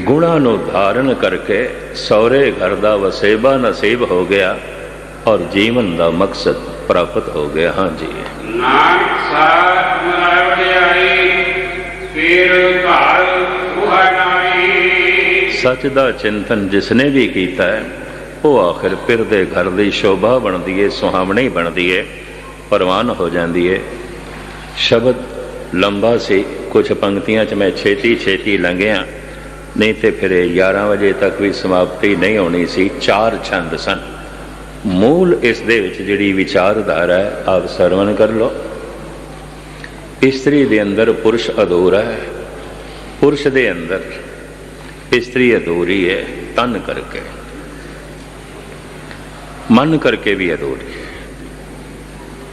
ਗੁਣਾਂ ਨੂੰ ਧਾਰਨ ਕਰਕੇ ਸਹੁਰੇ ਘਰ ਦਾ ਵਸੇਬਾ ਨਸੀਬ ਹੋ ਗਿਆ ਔਰ ਜੀਵਨ ਦਾ ਮਕਸਦ ਪ੍ਰਾਪਤ ਹੋ ਗਿਆ। ਹਾਂਜੀ। ਨਾਨਕ ਸਾਧ ਮਨਾਇ ਵਡਿਆਈ, ਫੇਰ ਘਰ ਸੁਹਾ ਨਾਈ। ਸੱਚ ਦਾ ਚਿੰਤਨ ਜਿਸਨੇ ਵੀ ਕੀਤਾ ਹੈ ਉਹ ਆਖਿਰ ਫਿਰ ਦੇ ਘਰ ਦੀ ਸ਼ੋਭਾ ਬਣਦੀ ਹੈ, ਸੁਹਾਵਣੀ ਬਣਦੀ ਹੈ, ਪ੍ਰਵਾਨ ਹੋ ਜਾਂਦੀ ਹੈ। ਸ਼ਬਦ ਲੰਬਾ ਸੀ, ਕੁਝ ਪੰਕਤੀਆਂ 'ਚ ਮੈਂ ਛੇਤੀ ਲੰਘਿਆ, ਨਹੀਂ ਤੇ ਫਿਰ 11 ਵਜੇ ਤੱਕ ਵੀ ਸਮਾਪਤੀ ਨਹੀਂ ਹੋਣੀ ਸੀ। 4 ਛੰਦ ਸਨ। ਮੂਲ ਇਸ ਦੇ ਵਿੱਚ ਜਿਹੜੀ ਵਿਚਾਰਧਾਰਾ ਹੈ ਆਪ ਸਰਵਣ ਕਰ ਲਓ। ਇਸਤਰੀ ਦੇ ਅੰਦਰ ਪੁਰਸ਼ ਅਧੂਰਾ ਹੈ, ਪੁਰਸ਼ ਦੇ ਅੰਦਰ ਇਸਤਰੀ ਅਧੂਰੀ ਹੈ, ਤਨ ਕਰਕੇ, ਮਨ ਕਰਕੇ ਵੀ ਅਧੂਰੀ ਹੈ।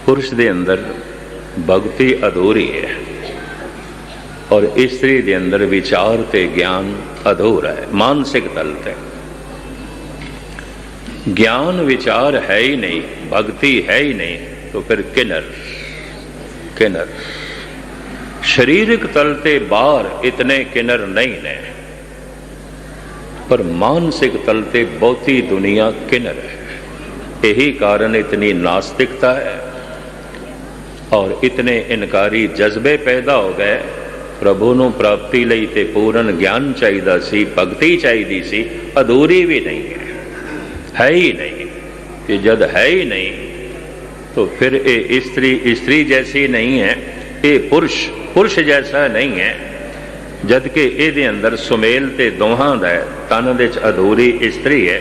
ਪੁਰਸ਼ ਦੇ ਅੰਦਰ ਭਗਤੀ ਅਧੂਰੀ ਹੈ ਔਰ ਇਸਤਰੀ ਦੇ ਅੰਦਰ ਵਿਚਾਰ ਤੇ ਗਿਆਨ ਅਧੂਰਾ ਹੈ। ਮਾਨਸਿਕ ਤਲ ਤੇ ज्ञान विचार है ही नहीं, भक्ति है ही नहीं, तो फिर किन्नर शरीरिक तल ते बाहर इतने किन्नर नहीं ने, पर मानसिक तल ते बहुती दुनिया किन्नर है। यही कारण इतनी नास्तिकता है और इतने इनकारी जज्बे पैदा हो गए ਪ੍ਰਭੂ ਨੂੰ ਪ੍ਰਾਪਤੀ ਲਈ ਤੇ ਪੂਰਨ ਗਿਆਨ ਚਾਹੀਦਾ ਸੀ, ਭਗਤੀ ਚਾਹੀਦੀ ਸੀ, ਅਧੂਰੀ ਵੀ ਨਹੀਂ ਹੈ ਹੀ ਨਹੀਂ। ਕਿ ਜਦ ਹੈ ਹੀ ਨਹੀਂ तो फिर ये स्त्री जैसी नहीं है, ये पुरुष जैसा नहीं है। जबकि ये अंदर सुमेल ते दोहां दा तन दे च अधूरी स्त्री है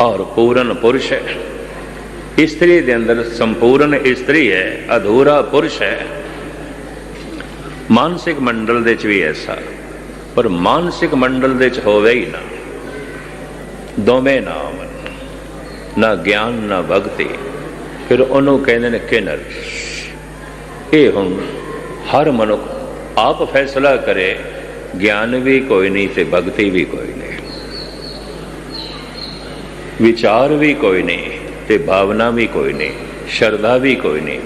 और पूर्ण पुरुष है। स्त्री दे अंदर संपूर्ण स्त्री है, अधूरा पुरुष है। मानसिक मंडल दे च भी ऐसा, पर मानसिक मंडल दे च होवे ही ना, दोवें ना आवन, ना ज्ञान ना भगती। फिर उन्होंने कहते हैं किन्नर। ये हुण हर मनुख आप फैसला करे, ज्ञान भी कोई नहीं ते भगती भी कोई नहीं, विचार भी कोई नहीं ते भावना भी कोई नहीं, श्रद्धा भी कोई नहीं,